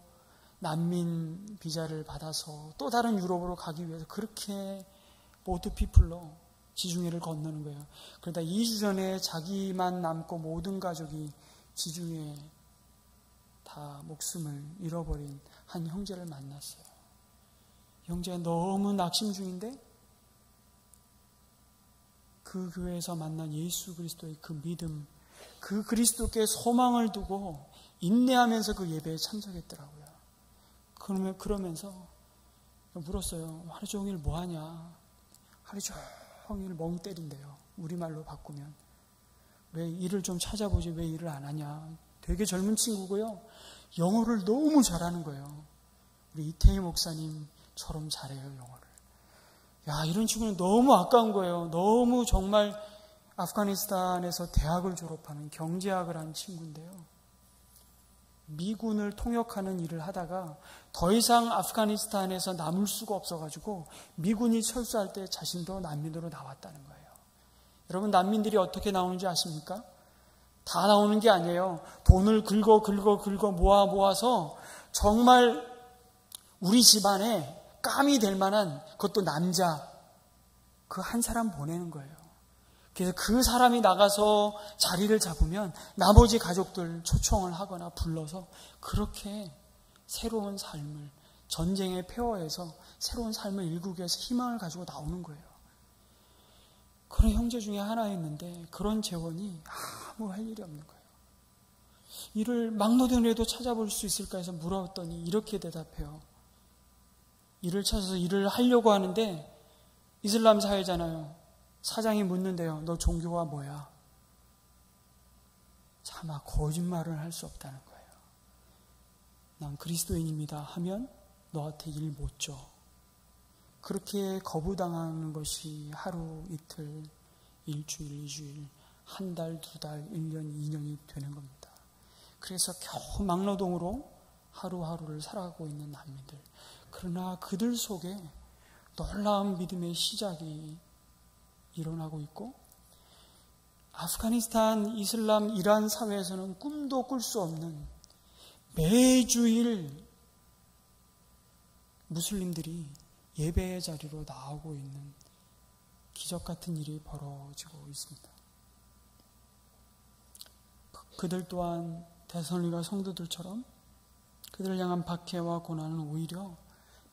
S1: 난민 비자를 받아서 또 다른 유럽으로 가기 위해서 그렇게 보트피플로 지중해를 건너는 거예요. 그러다 2주 전에 자기만 남고 모든 가족이 지중해에 다 목숨을 잃어버린 한 형제를 만났어요. 형제가 너무 낙심 중인데 그 교회에서 만난 예수 그리스도의 그 믿음, 그 그리스도께 소망을 두고 인내하면서 그 예배에 참석했더라고요. 그러면서 물었어요. 하루 종일 뭐 하냐? 하루 종일 멍 때린대요. 우리말로 바꾸면. 왜 일을 좀 찾아보지 왜 일을 안 하냐? 되게 젊은 친구고요. 영어를 너무 잘하는 거예요. 우리 이태희 목사님처럼 잘해요, 영어를. 야, 이런 친구는 너무 아까운 거예요. 너무 정말 아프가니스탄에서 대학을 졸업하는 경제학을 한 친구인데요. 미군을 통역하는 일을 하다가 더 이상 아프가니스탄에서 남을 수가 없어가지고 미군이 철수할 때 자신도 난민으로 나왔다는 거예요. 여러분, 난민들이 어떻게 나오는지 아십니까? 다 나오는 게 아니에요. 돈을 긁어 모아서 정말 우리 집안에 깜이 될 만한, 그것도 남자, 그 한 사람 보내는 거예요. 그래서 그 사람이 나가서 자리를 잡으면 나머지 가족들 초청을 하거나 불러서 그렇게 새로운 삶을, 전쟁의 폐허에서 새로운 삶을 일구기 위해서 희망을 가지고 나오는 거예요. 그런 형제 중에 하나였는데 그런 재원이 아무 할 일이 없는 거예요. 이를 막노동에도 찾아볼 수 있을까 해서 물었더니 이렇게 대답해요. 일을 찾아서 일을 하려고 하는데 이슬람 사회잖아요. 사장이 묻는데요. 너 종교가 뭐야? 차마 거짓말을 할 수 없다는 거예요. 난 그리스도인입니다 하면 너한테 일 못 줘. 그렇게 거부당하는 것이 하루, 이틀, 일주일, 이주일, 한 달, 두 달, 1년, 2년이 되는 겁니다. 그래서 겨우 막노동으로 하루하루를 살아가고 있는 난민들. 그러나 그들 속에 놀라운 믿음의 시작이 일어나고 있고, 아프가니스탄, 이슬람, 이란 사회에서는 꿈도 꿀 수 없는 매주일 무슬림들이 예배의 자리로 나오고 있는 기적 같은 일이 벌어지고 있습니다. 그들 또한 데살로니가 성도들처럼 그들을 향한 박해와 고난은 오히려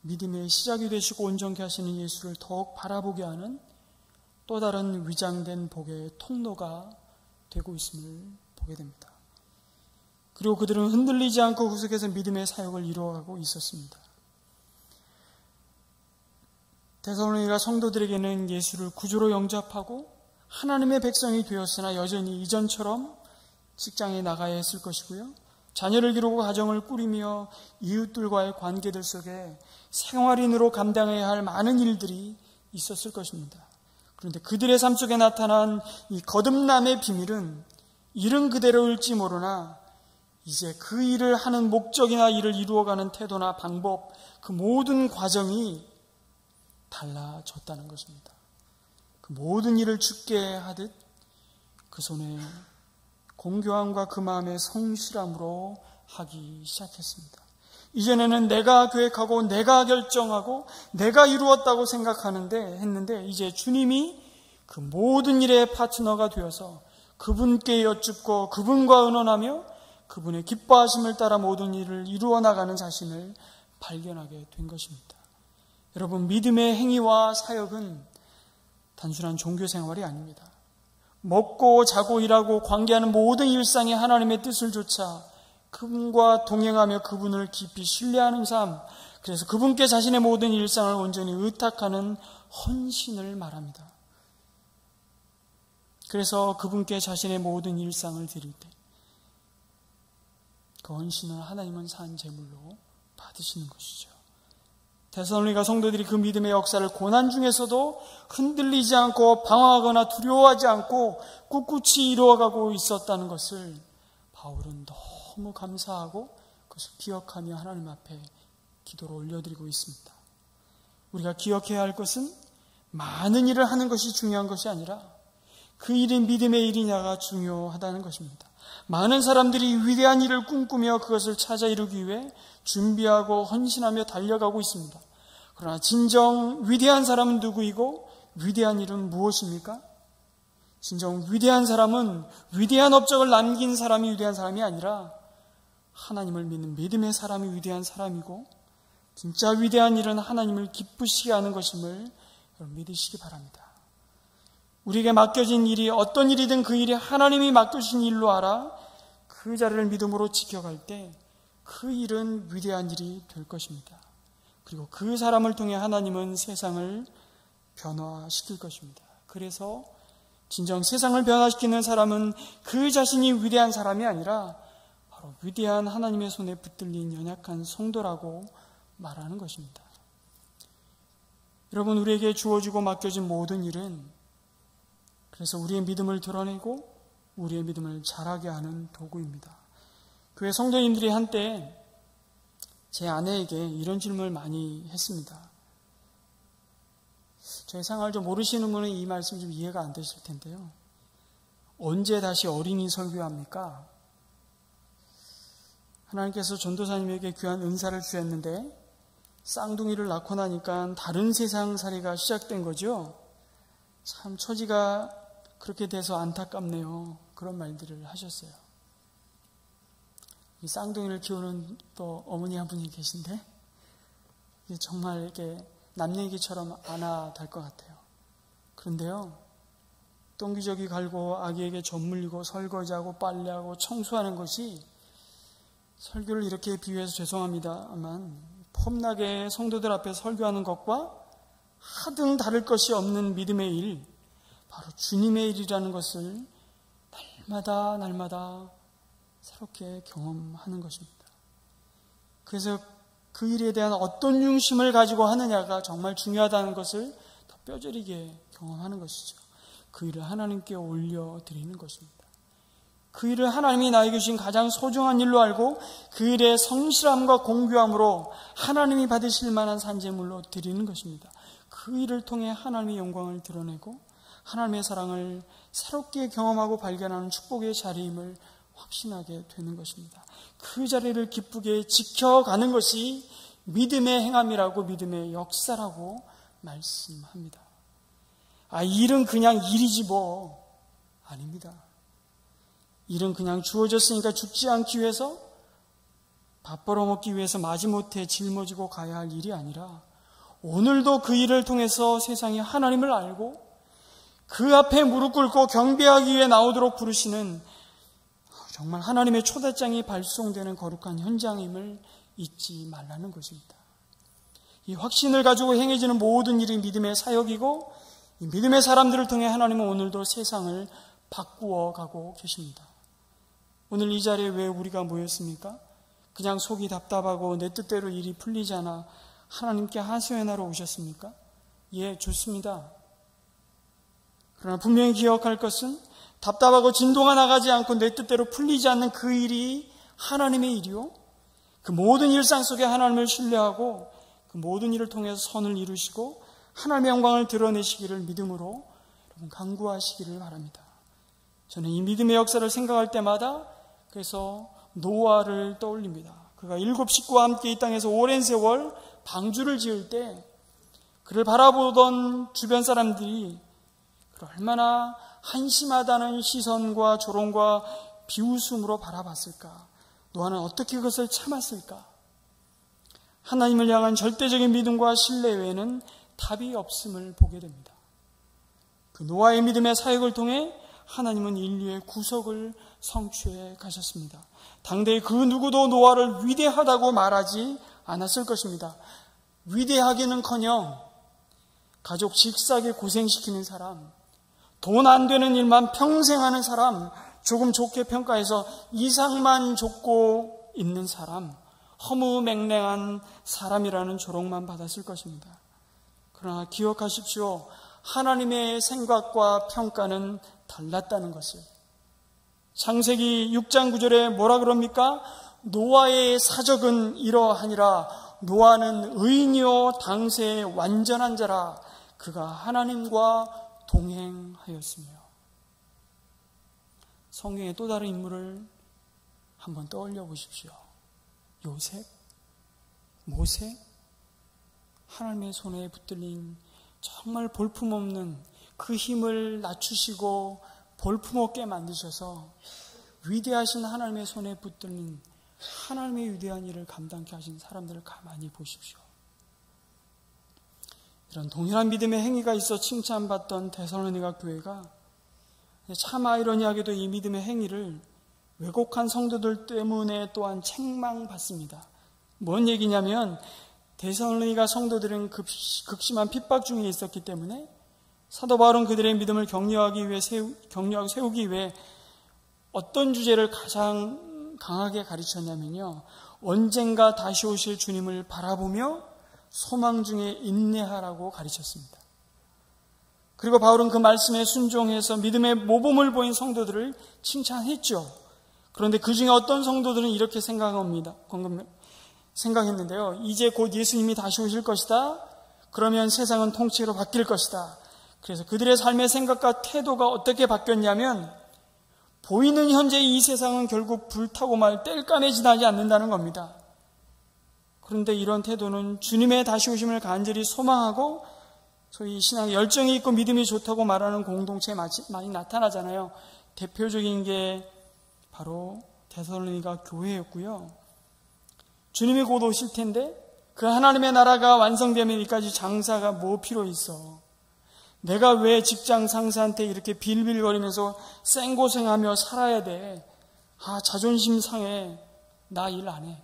S1: 믿음의 시작이 되시고 온전케 하시는 예수를 더욱 바라보게 하는 또 다른 위장된 복의 통로가 되고 있음을 보게 됩니다. 그리고 그들은 흔들리지 않고 구석에서 믿음의 사역을 이루어가고 있었습니다. 데살로니가 성도들에게는 예수를 구주로 영접하고 하나님의 백성이 되었으나 여전히 이전처럼 직장에 나가야 했을 것이고요. 자녀를 기르고 가정을 꾸리며 이웃들과의 관계들 속에 생활인으로 감당해야 할 많은 일들이 있었을 것입니다. 그런데 그들의 삶 속에 나타난 이 거듭남의 비밀은 일은 그대로일지 모르나 이제 그 일을 하는 목적이나 일을 이루어가는 태도나 방법, 그 모든 과정이 달라졌다는 것입니다. 그 모든 일을 주께 하듯 그 손에 공교함과 그 마음의 성실함으로 하기 시작했습니다. 이전에는 내가 계획하고 내가 결정하고 내가 이루었다고 했는데 이제 주님이 그 모든 일의 파트너가 되어서 그분께 여쭙고 그분과 의논하며 그분의 기뻐하심을 따라 모든 일을 이루어 나가는 자신을 발견하게 된 것입니다. 여러분, 믿음의 행위와 사역은 단순한 종교 생활이 아닙니다. 먹고 자고 일하고 관계하는 모든 일상의 하나님의 뜻을 좇아 그분과 동행하며 그분을 깊이 신뢰하는 삶, 그래서 그분께 자신의 모든 일상을 온전히 의탁하는 헌신을 말합니다. 그래서 그분께 자신의 모든 일상을 드릴 때 그 헌신을 하나님은 산 제물로 받으시는 것이죠. 데살로니가 성도들이 그 믿음의 역사를 고난 중에서도 흔들리지 않고 방황하거나 두려워하지 않고 꿋꿋이 이루어가고 있었다는 것을 바울은 너무 감사하고 그것을 기억하며 하나님 앞에 기도를 올려드리고 있습니다. 우리가 기억해야 할 것은 많은 일을 하는 것이 중요한 것이 아니라 그 일이 믿음의 일이냐가 중요하다는 것입니다. 많은 사람들이 위대한 일을 꿈꾸며 그것을 찾아 이루기 위해 준비하고 헌신하며 달려가고 있습니다. 그러나 진정 위대한 사람은 누구이고 위대한 일은 무엇입니까? 진정 위대한 사람은 위대한 업적을 남긴 사람이 위대한 사람이 아니라 하나님을 믿는 믿음의 사람이 위대한 사람이고 진짜 위대한 일은 하나님을 기쁘시게 하는 것임을 여러분 믿으시기 바랍니다. 우리에게 맡겨진 일이 어떤 일이든 그 일이 하나님이 맡겨주신 일로 알아 그 자리를 믿음으로 지켜갈 때 그 일은 위대한 일이 될 것입니다. 그리고 그 사람을 통해 하나님은 세상을 변화시킬 것입니다. 그래서 진정 세상을 변화시키는 사람은 그 자신이 위대한 사람이 아니라 바로 위대한 하나님의 손에 붙들린 연약한 성도라고 말하는 것입니다. 여러분, 우리에게 주어지고 맡겨진 모든 일은 그래서 우리의 믿음을 드러내고 우리의 믿음을 자라게 하는 도구입니다. 교회 성도님들이 한때 제 아내에게 이런 질문을 많이 했습니다. 저희 생활을 좀 모르시는 분은 이 말씀 좀 이해가 안 되실 텐데요. 언제 다시 어린이 설교합니까? 하나님께서 전도사님에게 귀한 은사를 주셨는데 쌍둥이를 낳고 나니까 다른 세상살이가 시작된 거죠. 참 처지가 그렇게 돼서 안타깝네요. 그런 말들을 하셨어요. 이 쌍둥이를 키우는 또 어머니 한 분이 계신데 정말 이렇게 남 얘기처럼 안아달 것 같아요. 그런데요, 똥기저귀 갈고 아기에게 젖 물리고 설거지하고 빨래하고 청소하는 것이, 설교를 이렇게 비유해서 죄송합니다만, 폼나게 성도들 앞에 설교하는 것과 하등 다를 것이 없는 믿음의 일, 바로 주님의 일이라는 것을 날마다 새롭게 경험하는 것입니다. 그래서 그 일에 대한 어떤 중심을 가지고 하느냐가 정말 중요하다는 것을 더 뼈저리게 경험하는 것이죠. 그 일을 하나님께 올려드리는 것입니다. 그 일을 하나님이 나에게 주신 가장 소중한 일로 알고 그 일의 성실함과 공교함으로 하나님이 받으실 만한 산재물로 드리는 것입니다. 그 일을 통해 하나님의 영광을 드러내고 하나님의 사랑을 새롭게 경험하고 발견하는 축복의 자리임을 확신하게 되는 것입니다. 그 자리를 기쁘게 지켜가는 것이 믿음의 행함이라고, 믿음의 역사라고 말씀합니다. 일은 그냥 일이지 뭐. 아닙니다. 일은 그냥 주어졌으니까 죽지 않기 위해서, 밥 벌어먹기 위해서 마지못해 짊어지고 가야 할 일이 아니라 오늘도 그 일을 통해서 세상이 하나님을 알고 그 앞에 무릎 꿇고 경배하기 위해 나오도록 부르시는 정말 하나님의 초대장이 발송되는 거룩한 현장임을 잊지 말라는 것입니다. 이 확신을 가지고 행해지는 모든 일이 믿음의 사역이고, 이 믿음의 사람들을 통해 하나님은 오늘도 세상을 바꾸어 가고 계십니다. 오늘 이 자리에 왜 우리가 모였습니까? 그냥 속이 답답하고 내 뜻대로 일이 풀리지 않아 하나님께 하소연하러 오셨습니까? 예, 좋습니다. 그러나 분명히 기억할 것은 답답하고 진도가 나가지 않고 내 뜻대로 풀리지 않는 그 일이 하나님의 일이요, 그 모든 일상 속에 하나님을 신뢰하고 그 모든 일을 통해서 선을 이루시고 하나님의 영광을 드러내시기를 믿음으로 여러분 간구하시기를 바랍니다. 저는 이 믿음의 역사를 생각할 때마다 그래서 노아를 떠올립니다. 그가 7 식구와 함께 이 땅에서 오랜 세월 방주를 지을 때 그를 바라보던 주변 사람들이 그를 얼마나 한심하다는 시선과 조롱과 비웃음으로 바라봤을까? 노아는 어떻게 그것을 참았을까? 하나님을 향한 절대적인 믿음과 신뢰 외에는 답이 없음을 보게 됩니다. 그 노아의 믿음의 사역을 통해 하나님은 인류의 구속을 성취해 가셨습니다. 당대의 그 누구도 노아를 위대하다고 말하지 않았을 것입니다. 위대하기는커녕 가족 직사게 고생시키는 사람, 돈 안 되는 일만 평생 하는 사람, 조금 좋게 평가해서 이상만 줬고 있는 사람, 허무맹랑한 사람이라는 조롱만 받았을 것입니다. 그러나 기억하십시오. 하나님의 생각과 평가는 달랐다는 것을. 창세기 6장 9절에 뭐라 그럽니까? 노아의 사적은 이러하니라. 노아는 의인이요 당세의 완전한 자라. 그가 하나님과 동행하였으며. 성경의 또 다른 인물을 한번 떠올려 보십시오. 요셉, 모세, 하나님의 손에 붙들린 정말 볼품없는 그 힘을 낮추시고 볼품없게 만드셔서 위대하신 하나님의 손에 붙들린 하나님의 위대한 일을 감당케 하신 사람들을 가만히 보십시오. 이런 동일한 믿음의 행위가 있어 칭찬받던 데살로니가 교회가 참 아이러니하게도 이 믿음의 행위를 왜곡한 성도들 때문에 또한 책망받습니다. 뭔 얘기냐면 데살로니가 성도들은 극심한 핍박 중에 있었기 때문에 사도 바울은 그들의 믿음을 격려하고 세우기 위해 어떤 주제를 가장 강하게 가르쳤냐면요, 언젠가 다시 오실 주님을 바라보며 소망 중에 인내하라고 가르쳤습니다. 그리고 바울은 그 말씀에 순종해서 믿음의 모범을 보인 성도들을 칭찬했죠. 그런데 그 중에 어떤 성도들은 이렇게 생각했는데요. 이제 곧 예수님이 다시 오실 것이다. 그러면 세상은 통째로 바뀔 것이다. 그래서 그들의 삶의 생각과 태도가 어떻게 바뀌었냐면, 보이는 현재 이 세상은 결국 불타고 말 땔감에 지나지 않는다는 겁니다. 그런데 이런 태도는 주님의 다시 오심을 간절히 소망하고 소위 신앙에 열정이 있고 믿음이 좋다고 말하는 공동체에 많이 나타나잖아요. 대표적인 게 바로 데살로니가 교회였고요. 주님이 곧 오실 텐데 그 하나님의 나라가 완성되면 이까지 장사가 뭐 필요 있어. 내가 왜 직장 상사한테 이렇게 빌빌거리면서 생고생하며 살아야 돼. 자존심 상해. 나 일 안 해.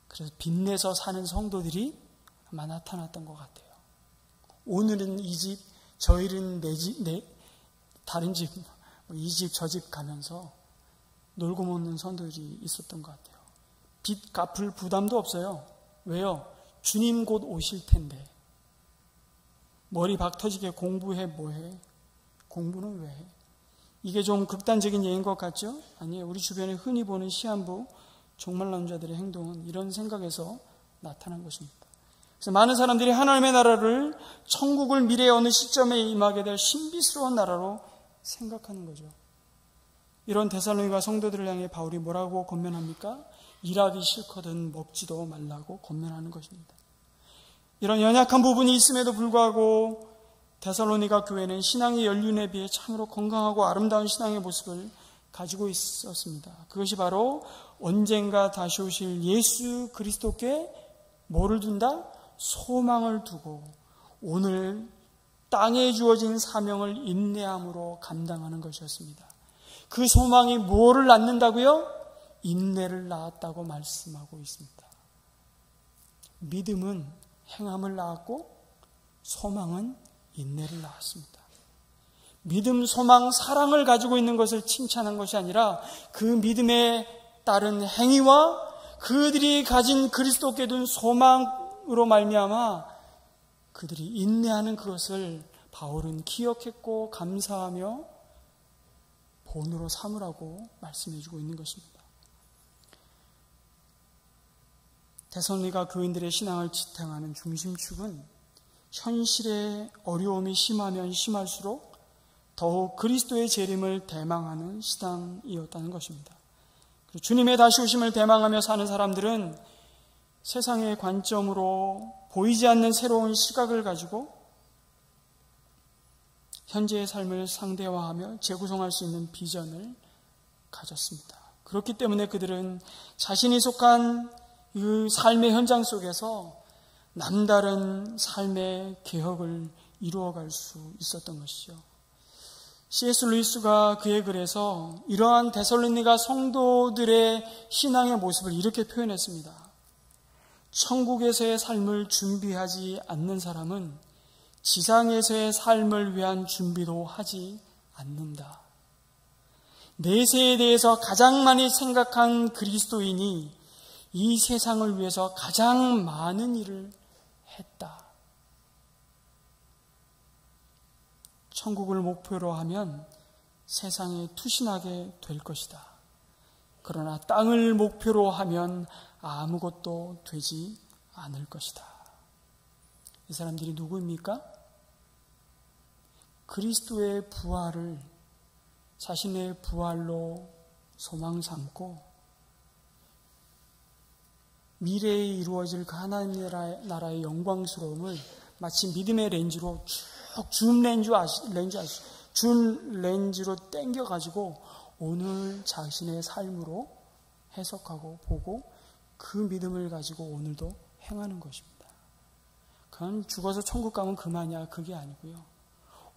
S1: 그래서 빚내서 사는 성도들이 아마 나타났던 것 같아요. 오늘은 이 집, 저일은 내 집, 다른 집, 이 집, 저 집 가면서 놀고 먹는 성도들이 있었던 것 같아요. 빚 갚을 부담도 없어요. 왜요? 주님 곧 오실 텐데. 머리 박 터지게 공부해 뭐해? 공부는 왜 해? 이게 좀 극단적인 예인 것 같죠? 아니에요. 우리 주변에 흔히 보는 시한부, 종말론자들의 행동은 이런 생각에서 나타난 것입니다. 그래서 많은 사람들이 하나님의 나라를, 천국을 미래의 어느 시점에 임하게 될 신비스러운 나라로 생각하는 거죠. 이런 데살로니가 성도들을 향해 바울이 뭐라고 권면합니까? 일하기 싫거든 먹지도 말라고 권면하는 것입니다. 이런 연약한 부분이 있음에도 불구하고 데살로니가 교회는 신앙의 연륜에 비해 참으로 건강하고 아름다운 신앙의 모습을 가지고 있었습니다. 그것이 바로 언젠가 다시 오실 예수 그리스도께 뭐를 둔다? 소망을 두고 오늘 땅에 주어진 사명을 인내함으로 감당하는 것이었습니다. 그 소망이 뭐를 낳는다고요? 인내를 낳았다고 말씀하고 있습니다. 믿음은 행함을 낳았고 소망은 인내를 낳았습니다. 믿음, 소망, 사랑을 가지고 있는 것을 칭찬한 것이 아니라 그 믿음에 따른 행위와 그들이 가진 그리스도께 둔 소망으로 말미암아 그들이 인내하는 그것을 바울은 기억했고 감사하며 본으로 삼으라고 말씀해주고 있는 것입니다. 데살로니가 교인들의 신앙을 지탱하는 중심축은 현실의 어려움이 심하면 심할수록 더욱 그리스도의 재림을 대망하는 신앙이었다는 것입니다. 주님의 다시 오심을 대망하며 사는 사람들은 세상의 관점으로 보이지 않는 새로운 시각을 가지고 현재의 삶을 상대화하며 재구성할 수 있는 비전을 가졌습니다. 그렇기 때문에 그들은 자신이 속한 그 삶의 현장 속에서 남다른 삶의 개혁을 이루어갈 수 있었던 것이죠. C.S. 루이스가 그의 글에서 이러한 데살로니가 성도들의 신앙의 모습을 이렇게 표현했습니다. 천국에서의 삶을 준비하지 않는 사람은 지상에서의 삶을 위한 준비도 하지 않는다. 내세에 대해서 가장 많이 생각한 그리스도인이 이 세상을 위해서 가장 많은 일을 했다. 천국을 목표로 하면 세상에 투신하게 될 것이다. 그러나 땅을 목표로 하면 아무것도 되지 않을 것이다. 이 사람들이 누구입니까? 그리스도의 부활을 자신의 부활로 소망 삼고 미래에 이루어질 그 하나님 나라의 영광스러움을 마치 믿음의 렌즈로 쭉 줌 렌즈로 당겨가지고 오늘 자신의 삶으로 해석하고 보고 그 믿음을 가지고 오늘도 행하는 것입니다. 그건 죽어서 천국 가면 그만이야. 그게 아니고요.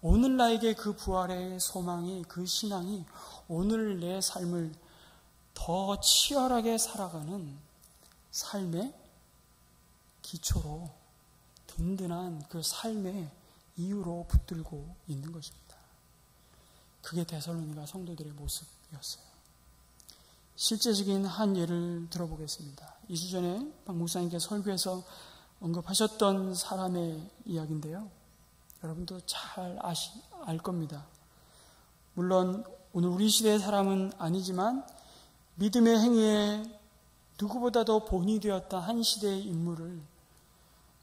S1: 오늘 나에게 그 부활의 소망이, 그 신앙이 오늘 내 삶을 더 치열하게 살아가는 삶의 기초로 든든한 그 삶의 이유로 붙들고 있는 것입니다. 그게 데살로니가 성도들의 모습이었어요. 실제적인 한 예를 들어보겠습니다. 2주 전에 박 목사님께 설교에서 언급하셨던 사람의 이야기인데요. 여러분도 잘 알 겁니다. 물론 오늘 우리 시대의 사람은 아니지만 믿음의 행위에 누구보다도 본이 되었던 한 시대의 인물을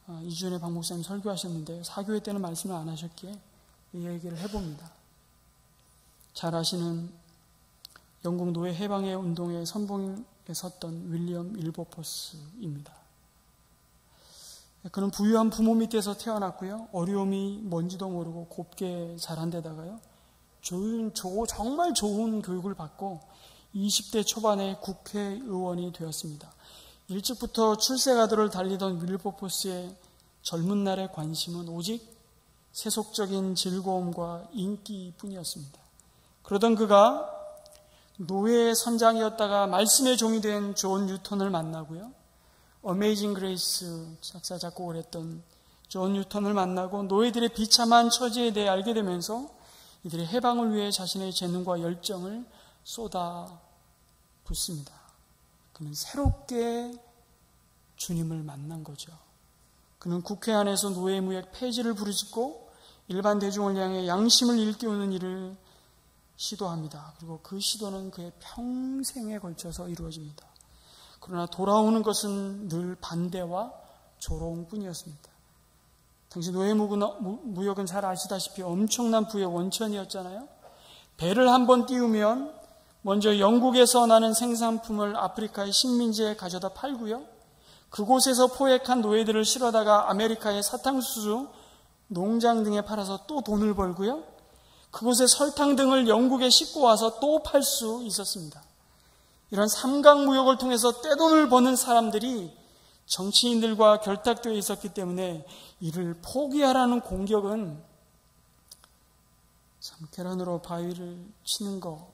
S1: 2주 전에 박 목사님 설교하셨는데 사교회 때는 말씀을 안 하셨기에 이 얘기를 해봅니다. 잘 아시는 영국 노예 해방의 운동의 선봉에 섰던 윌리엄 윌버포스입니다. 그는 부유한 부모 밑에서 태어났고요. 어려움이 뭔지도 모르고 곱게 자란 데다가요. 정말 좋은 교육을 받고 20대 초반에 국회의원이 되었습니다. 일찍부터 출세가도를 달리던 윌버포스의 젊은 날의 관심은 오직 세속적인 즐거움과 인기뿐이었습니다. 그러던 그가 노예의 선장이었다가 말씀의 종이 된 존 뉴턴을 만나고요. 어메이징 그레이스 작사 작곡을 했던 존 뉴턴을 만나고 노예들의 비참한 처지에 대해 알게 되면서 이들의 해방을 위해 자신의 재능과 열정을 쏟아 붓습니다. 그는 새롭게 주님을 만난 거죠. 그는 국회 안에서 노예무역 폐지를 부르짖고 일반 대중을 향해 양심을 일깨우는 일을 시도합니다. 그리고 그 시도는 그의 평생에 걸쳐서 이루어집니다. 그러나 돌아오는 것은 늘 반대와 조롱뿐이었습니다. 당시 노예무역은 잘 아시다시피 엄청난 부의 원천이었잖아요. 배를 한번 띄우면 먼저 영국에서 나는 생산품을 아프리카의 식민지에 가져다 팔고요. 그곳에서 포획한 노예들을 실어다가 아메리카의 사탕수수 농장 등에 팔아서 또 돈을 벌고요. 그곳에 설탕 등을 영국에 싣고 와서 또 팔 수 있었습니다. 이런 삼각무역을 통해서 떼돈을 버는 사람들이 정치인들과 결탁되어 있었기 때문에 이를 포기하라는 공격은 참 계란으로 바위를 치는 거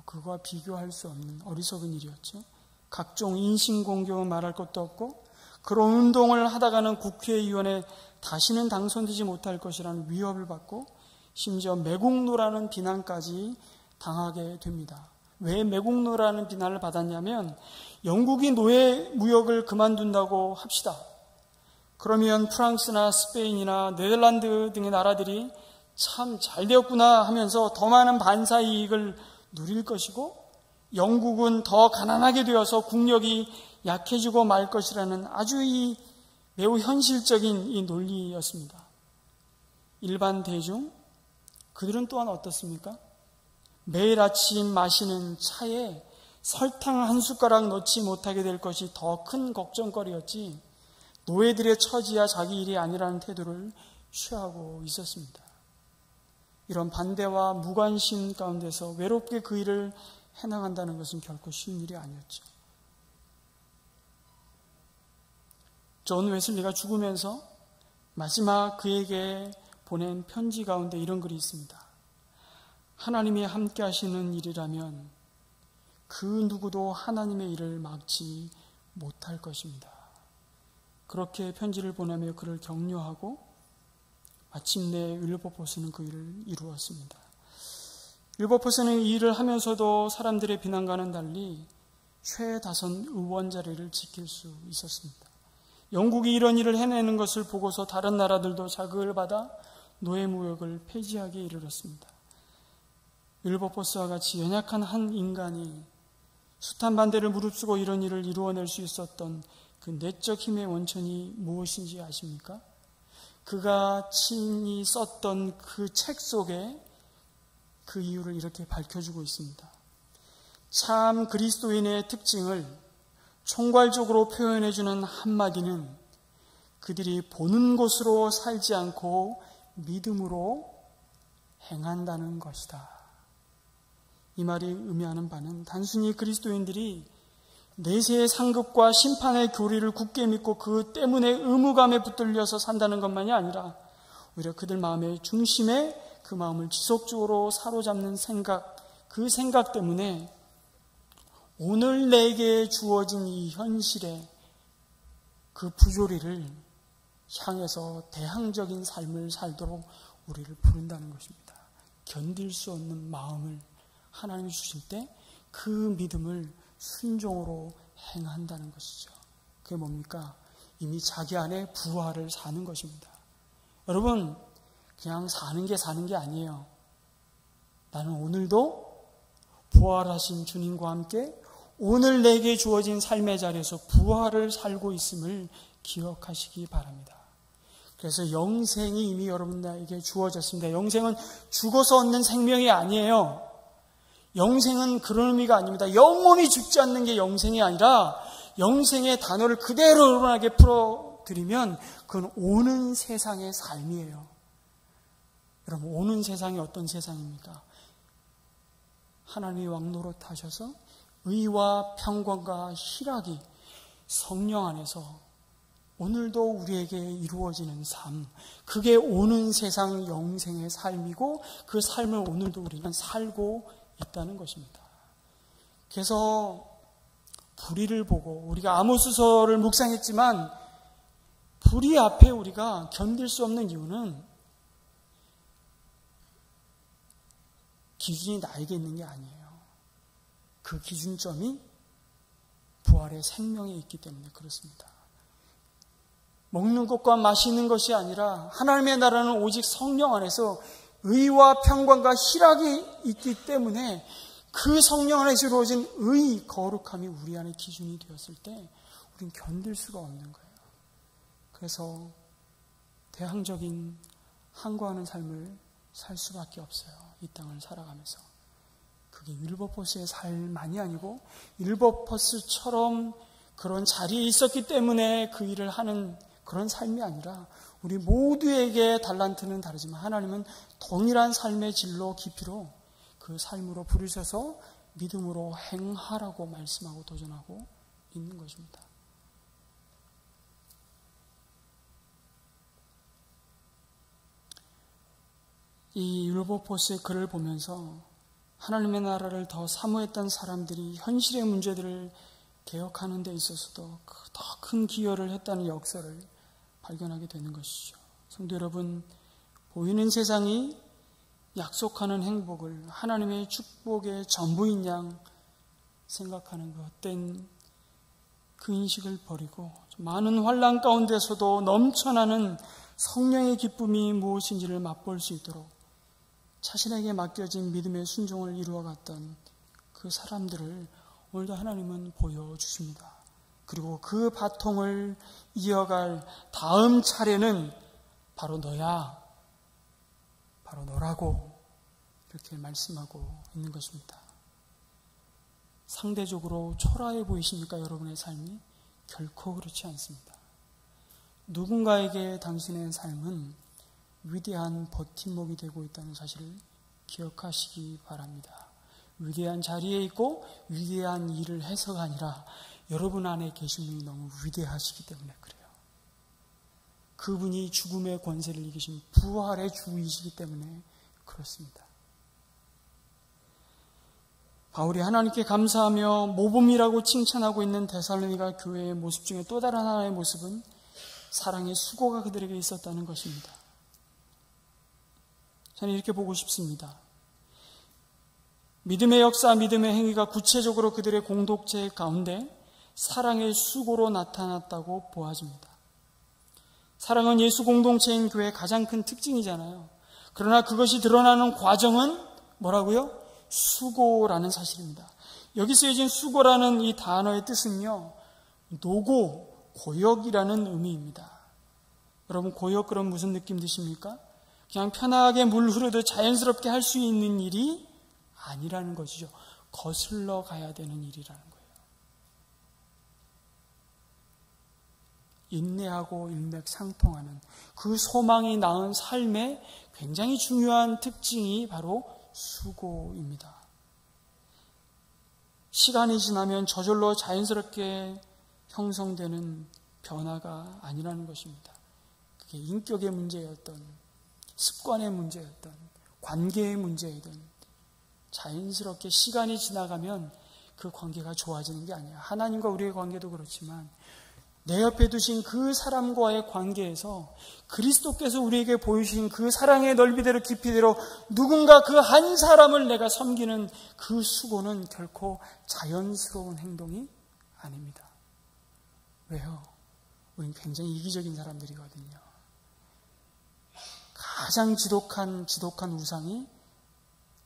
S1: 그거와 비교할 수 없는 어리석은 일이었죠. 각종 인신공격은 말할 것도 없고 그런 운동을 하다가는 국회의원에 다시는 당선되지 못할 것이라는 위협을 받고 심지어 매국노라는 비난까지 당하게 됩니다. 왜 매국노라는 비난을 받았냐면 영국이 노예 무역을 그만둔다고 합시다. 그러면 프랑스나 스페인이나 네덜란드 등의 나라들이 참 잘 되었구나 하면서 더 많은 반사 이익을 누릴 것이고 영국은 더 가난하게 되어서 국력이 약해지고 말 것이라는 아주 매우 현실적인 이 논리였습니다. 일반 대중, 그들은 또한 어떻습니까? 매일 아침 마시는 차에 설탕 한 숟가락 넣지 못하게 될 것이 더 큰 걱정거리였지 노예들의 처지야 자기 일이 아니라는 태도를 취하고 있었습니다. 이런 반대와 무관심 가운데서 외롭게 그 일을 해나간다는 것은 결코 쉬운 일이 아니었죠. 존 웨슬리가 죽으면서 마지막 그에게 보낸 편지 가운데 이런 글이 있습니다. 하나님이 함께 하시는 일이라면 그 누구도 하나님의 일을 막지 못할 것입니다. 그렇게 편지를 보내며 그를 격려하고 마침내 윌버포스는 그 일을 이루었습니다. 윌버포스는 이 일을 하면서도 사람들의 비난과는 달리 최다선 의원 자리를 지킬 수 있었습니다. 영국이 이런 일을 해내는 것을 보고서 다른 나라들도 자극을 받아 노예무역을 폐지하기에 이르렀습니다. 윌버포스와 같이 연약한 한 인간이 숱한 반대를 무릅쓰고 이런 일을 이루어낼 수 있었던 그 내적 힘의 원천이 무엇인지 아십니까? 그가 친히 썼던 그 책 속에 그 이유를 이렇게 밝혀주고 있습니다. 참 그리스도인의 특징을 총괄적으로 표현해주는 한마디는 그들이 보는 것으로 살지 않고 믿음으로 행한다는 것이다. 이 말이 의미하는 바는 단순히 그리스도인들이 내세의 상급과 심판의 교리를 굳게 믿고 그 때문에 의무감에 붙들려서 산다는 것만이 아니라 오히려 그들 마음의 중심에 그 마음을 지속적으로 사로잡는 생각, 그 생각 때문에 오늘 내게 주어진 이 현실의 그 부조리를 향해서 대항적인 삶을 살도록 우리를 부른다는 것입니다. 견딜 수 없는 마음을 하나님이 주실 때 그 믿음을 순종으로 행한다는 것이죠. 그게 뭡니까? 이미 자기 안에 부활을 사는 것입니다. 여러분, 그냥 사는 게 아니에요. 나는 오늘도 부활하신 주님과 함께 오늘 내게 주어진 삶의 자리에서 부활을 살고 있음을 기억하시기 바랍니다. 그래서 영생이 이미 여러분에게 주어졌습니다. 영생은 죽어서 얻는 생명이 아니에요. 영생은 그런 의미가 아닙니다. 영원히 죽지 않는 게 영생이 아니라 영생의 단어를 그대로 여러분에게 풀어드리면 그건 오는 세상의 삶이에요. 여러분, 오는 세상이 어떤 세상입니까? 하나님이 왕노릇하셔서 의와 평강과 희락이 성령 안에서 오늘도 우리에게 이루어지는 삶, 그게 오는 세상 영생의 삶이고 그 삶을 오늘도 우리는 살고 있다는 것입니다. 그래서 불의를 보고 우리가 아모스서를 묵상했지만 불의 앞에 우리가 견딜 수 없는 이유는 기준이 나에게 있는 게 아니에요. 그 기준점이 부활의 생명에 있기 때문에 그렇습니다. 먹는 것과 마시는 것이 아니라 하나님의 나라는 오직 성령 안에서 의와 평강과 희락이 있기 때문에 그 성령 안에서 이루어진 의, 거룩함이 우리 안에 기준이 되었을 때 우리는 견딜 수가 없는 거예요. 그래서 대항적인 항거하는 삶을 살 수밖에 없어요. 이 땅을 살아가면서. 그게 윌버포스의 삶만이 아니고 윌버포스처럼 그런 자리에 있었기 때문에 그 일을 하는 그런 삶이 아니라 우리 모두에게 달란트는 다르지만 하나님은 동일한 삶의 질로 깊이로 그 삶으로 부르셔서 믿음으로 행하라고 말씀하고 도전하고 있는 것입니다. 이 윌버포스의 글을 보면서 하나님의 나라를 더 사모했던 사람들이 현실의 문제들을 개혁하는 데 있어서도 더 큰 기여를 했다는 역사를 발견하게 되는 것이죠. 성도 여러분, 보이는 세상이 약속하는 행복을 하나님의 축복의 전부인 양 생각하는 헛된 그 인식을 버리고 많은 환난 가운데서도 넘쳐나는 성령의 기쁨이 무엇인지를 맛볼 수 있도록 자신에게 맡겨진 믿음의 순종을 이루어갔던 그 사람들을 오늘도 하나님은 보여주십니다. 그리고 그 바통을 이어갈 다음 차례는 바로 너야, 바로 너라고 이렇게 말씀하고 있는 것입니다. 상대적으로 초라해 보이십니까? 여러분의 삶이? 결코 그렇지 않습니다. 누군가에게 당신의 삶은 위대한 버팀목이 되고 있다는 사실을 기억하시기 바랍니다. 위대한 자리에 있고 위대한 일을 해서가 아니라 여러분 안에 계신 분이 너무 위대하시기 때문에 그래요. 그분이 죽음의 권세를 이기신 부활의 주이시기 때문에 그렇습니다. 바울이 하나님께 감사하며 모범이라고 칭찬하고 있는 데살로니가 교회의 모습 중에 또 다른 하나의 모습은 사랑의 수고가 그들에게 있었다는 것입니다. 저는 이렇게 보고 싶습니다. 믿음의 역사, 믿음의 행위가 구체적으로 그들의 공동체 가운데 사랑의 수고로 나타났다고 보아집니다. 사랑은 예수 공동체인 교회의 가장 큰 특징이잖아요. 그러나 그것이 드러나는 과정은 뭐라고요? 수고라는 사실입니다. 여기 쓰여진 수고라는 이 단어의 뜻은요, 노고, 고역이라는 의미입니다. 여러분, 고역 그럼 무슨 느낌 드십니까? 그냥 편하게 물 흐르듯 자연스럽게 할 수 있는 일이 아니라는 것이죠. 거슬러 가야 되는 일이라는 거예요. 인내하고 일맥상통하는 그 소망이 낳은 삶의 굉장히 중요한 특징이 바로 수고입니다. 시간이 지나면 저절로 자연스럽게 형성되는 변화가 아니라는 것입니다. 그게 인격의 문제였던, 습관의 문제였던, 관계의 문제이든 자연스럽게 시간이 지나가면 그 관계가 좋아지는 게 아니에요. 하나님과 우리의 관계도 그렇지만 내 옆에 두신 그 사람과의 관계에서 그리스도께서 우리에게 보여주신 그 사랑의 넓이대로 깊이대로 누군가 그 한 사람을 내가 섬기는 그 수고는 결코 자연스러운 행동이 아닙니다. 왜요? 우린 굉장히 이기적인 사람들이거든요. 가장 지독한 우상이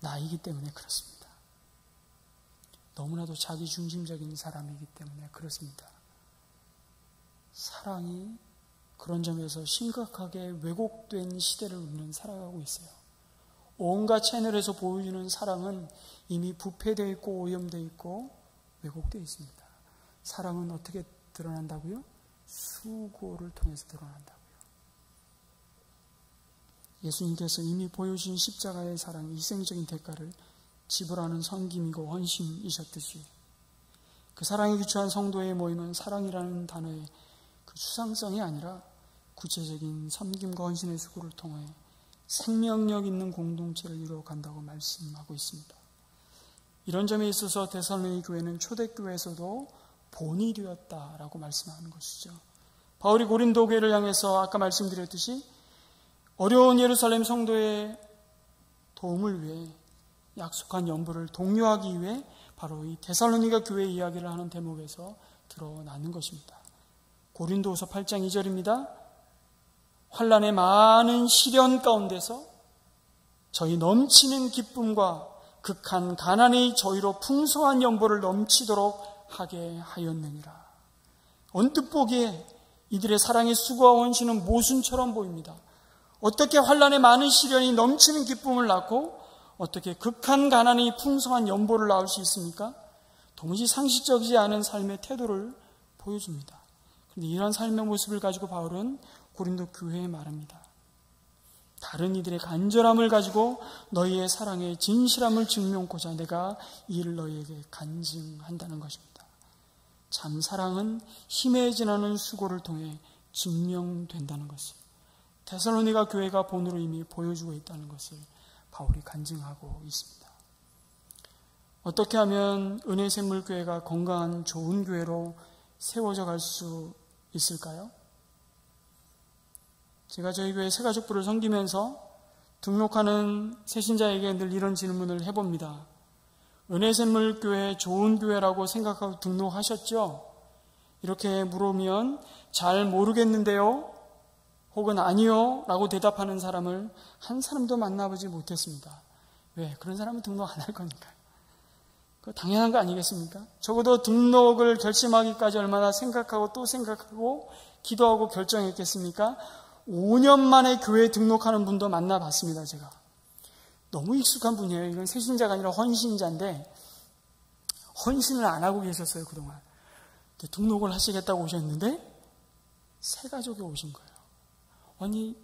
S1: 나이기 때문에 그렇습니다. 너무나도 자기 중심적인 사람이기 때문에 그렇습니다. 사랑이 그런 점에서 심각하게 왜곡된 시대를 우리는 살아가고 있어요. 온갖 채널에서 보여주는 사랑은 이미 부패되어 있고 오염되어 있고 왜곡되어 있습니다. 사랑은 어떻게 드러난다고요? 수고를 통해서 드러난다고요. 예수님께서 이미 보여주신 십자가의 사랑, 희생적인 대가를 지불하는 섬김이고 헌신이셨듯이 그 사랑에 기초한 성도의 모임은 사랑이라는 단어의 그 추상성이 아니라 구체적인 섬김과 헌신의 수고를 통해 생명력 있는 공동체를 이루어간다고 말씀하고 있습니다. 이런 점에 있어서 데살로니가 교회는 초대교회에서도 본이 되었다라고 말씀하는 것이죠. 바울이 고린도 교회를 향해서 아까 말씀드렸듯이 어려운 예루살렘 성도의 도움을 위해 약속한 연보를 독려하기 위해 바로 이 데살로니가 교회 이야기를 하는 대목에서 드러나는 것입니다. 고린도후서 8장 2절입니다. 환난의 많은 시련 가운데서 저희 넘치는 기쁨과 극한 가난의 저희로 풍성한 연보를 넘치도록 하게 하였느니라. 언뜻 보기에 이들의 사랑의 수고와 헌신은 모순처럼 보입니다. 어떻게 환난의 많은 시련이 넘치는 기쁨을 낳고 어떻게 극한 가난이 풍성한 연보를 낳을 수 있습니까? 도무지 상식적이지 않은 삶의 태도를 보여줍니다. 그런데 이런 삶의 모습을 가지고 바울은 고린도 교회에 말합니다. 다른 이들의 간절함을 가지고 너희의 사랑의 진실함을 증명코자 내가 이 일을 너희에게 간증한다는 것입니다. 참 사랑은 힘에 지나는 수고를 통해 증명된다는 것을 데살로니가 교회가 본으로 이미 보여주고 있다는 것을 바울이 간증하고 있습니다. 어떻게 하면 은혜샘물교회가 건강한 좋은 교회로 세워져 갈 수 있을까요? 제가 저희 교회 새가족부를 섬기면서 등록하는 새신자에게 늘 이런 질문을 해봅니다. 은혜샘물교회 좋은 교회라고 생각하고 등록하셨죠? 이렇게 물으면 잘 모르겠는데요? 혹은 아니요? 라고 대답하는 사람을 한 사람도 만나보지 못했습니다. 왜? 그런 사람은 등록 안 할 거니까요. 그거 당연한 거 아니겠습니까? 적어도 등록을 결심하기까지 얼마나 생각하고 또 생각하고 기도하고 결정했겠습니까? 5년 만에 교회에 등록하는 분도 만나봤습니다. 제가 너무 익숙한 분이에요. 이건 새신자가 아니라 헌신자인데 헌신을 안 하고 계셨어요. 그동안 등록을 하시겠다고 오셨는데 새 가족이 오신 거예요. 아니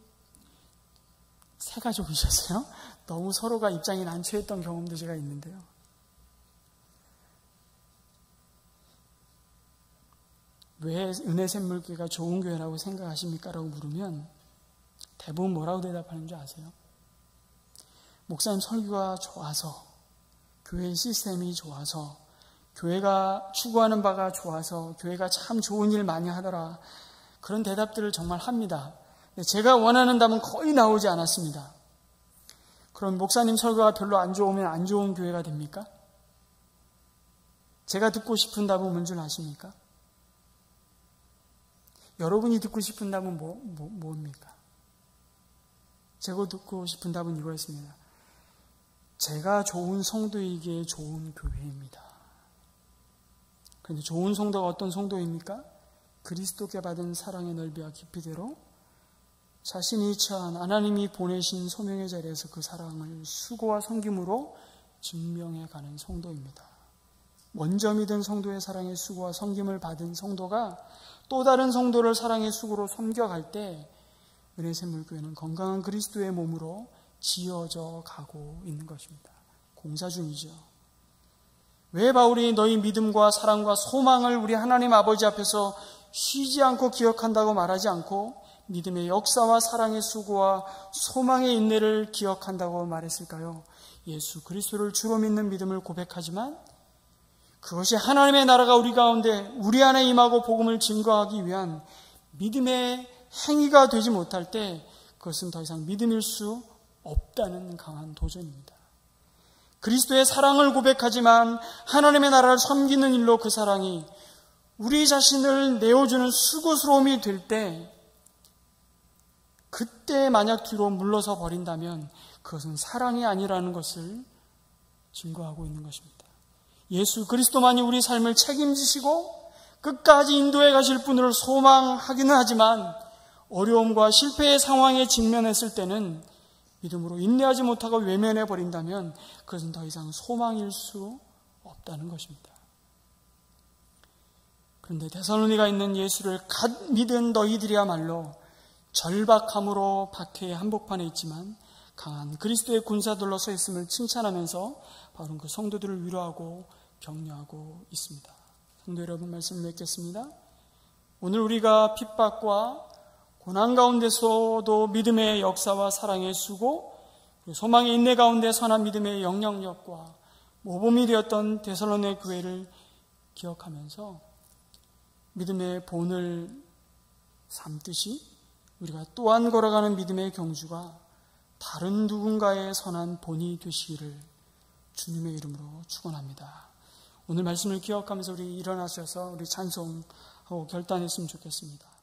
S1: 새 가족이셨어요? 너무 서로가 입장이 난처했던 경험도 제가 있는데요. 왜 은혜샘물교회가 좋은 교회라고 생각하십니까? 라고 물으면 대부분 뭐라고 대답하는 줄 아세요? 목사님 설교가 좋아서, 교회의 시스템이 좋아서, 교회가 추구하는 바가 좋아서, 교회가 참 좋은 일 많이 하더라. 그런 대답들을 정말 합니다. 제가 원하는 답은 거의 나오지 않았습니다. 그럼 목사님 설교가 별로 안 좋으면 안 좋은 교회가 됩니까? 제가 듣고 싶은 답은 뭔 줄 아십니까? 여러분이 듣고 싶은 답은 뭡니까? 제가 듣고 싶은 답은 이거였습니다. 제가 좋은 성도이기에 좋은 교회입니다. 그런데 좋은 성도가 어떤 성도입니까? 그리스도께 받은 사랑의 넓이와 깊이대로 자신이 처한 하나님이 보내신 소명의 자리에서 그 사랑을 수고와 섬김으로 증명해가는 성도입니다. 먼저 믿은 성도의 사랑의 수고와 섬김을 받은 성도가 또 다른 성도를 사랑의 수고로 섬겨갈 때 은혜샘물교회는 건강한 그리스도의 몸으로 지어져 가고 있는 것입니다. 공사 중이죠. 왜 바울이 너희 믿음과 사랑과 소망을 우리 하나님 아버지 앞에서 쉬지 않고 기억한다고 말하지 않고 믿음의 역사와 사랑의 수고와 소망의 인내를 기억한다고 말했을까요? 예수 그리스도를 주로 믿는 믿음을 고백하지만 그것이 하나님의 나라가 우리 가운데 우리 안에 임하고 복음을 증거하기 위한 믿음의 행위가 되지 못할 때 그것은 더 이상 믿음일 수 없다는 강한 도전입니다. 그리스도의 사랑을 고백하지만 하나님의 나라를 섬기는 일로 그 사랑이 우리 자신을 내어주는 수고스러움이 될 때, 그때 만약 뒤로 물러서 버린다면 그것은 사랑이 아니라는 것을 증거하고 있는 것입니다. 예수 그리스도만이 우리 삶을 책임지시고 끝까지 인도해 가실 분을 소망하기는 하지만 어려움과 실패의 상황에 직면했을 때는 믿음으로 인내하지 못하고 외면해 버린다면 그것은 더 이상 소망일 수 없다는 것입니다. 그런데 데살로니가 있는 예수를 갓 믿은 너희들이야말로 절박함으로 박해의 한복판에 있지만 강한 그리스도의 군사들로 서 있음을 칭찬하면서 바로 그 성도들을 위로하고 격려하고 있습니다. 성도 여러분, 말씀을 맺겠습니다. 오늘 우리가 핍박과 고난 가운데서도 믿음의 역사와 사랑의 수고, 소망의 인내 가운데 선한 믿음의 영향력과 모범이 되었던 데살로니가 교회를 기억하면서 믿음의 본을 삼듯이 우리가 또한 걸어가는 믿음의 경주가 다른 누군가의 선한 본이 되시기를 주님의 이름으로 축원합니다. 오늘 말씀을 기억하면서 우리 일어나셔서 우리 찬송하고 결단했으면 좋겠습니다.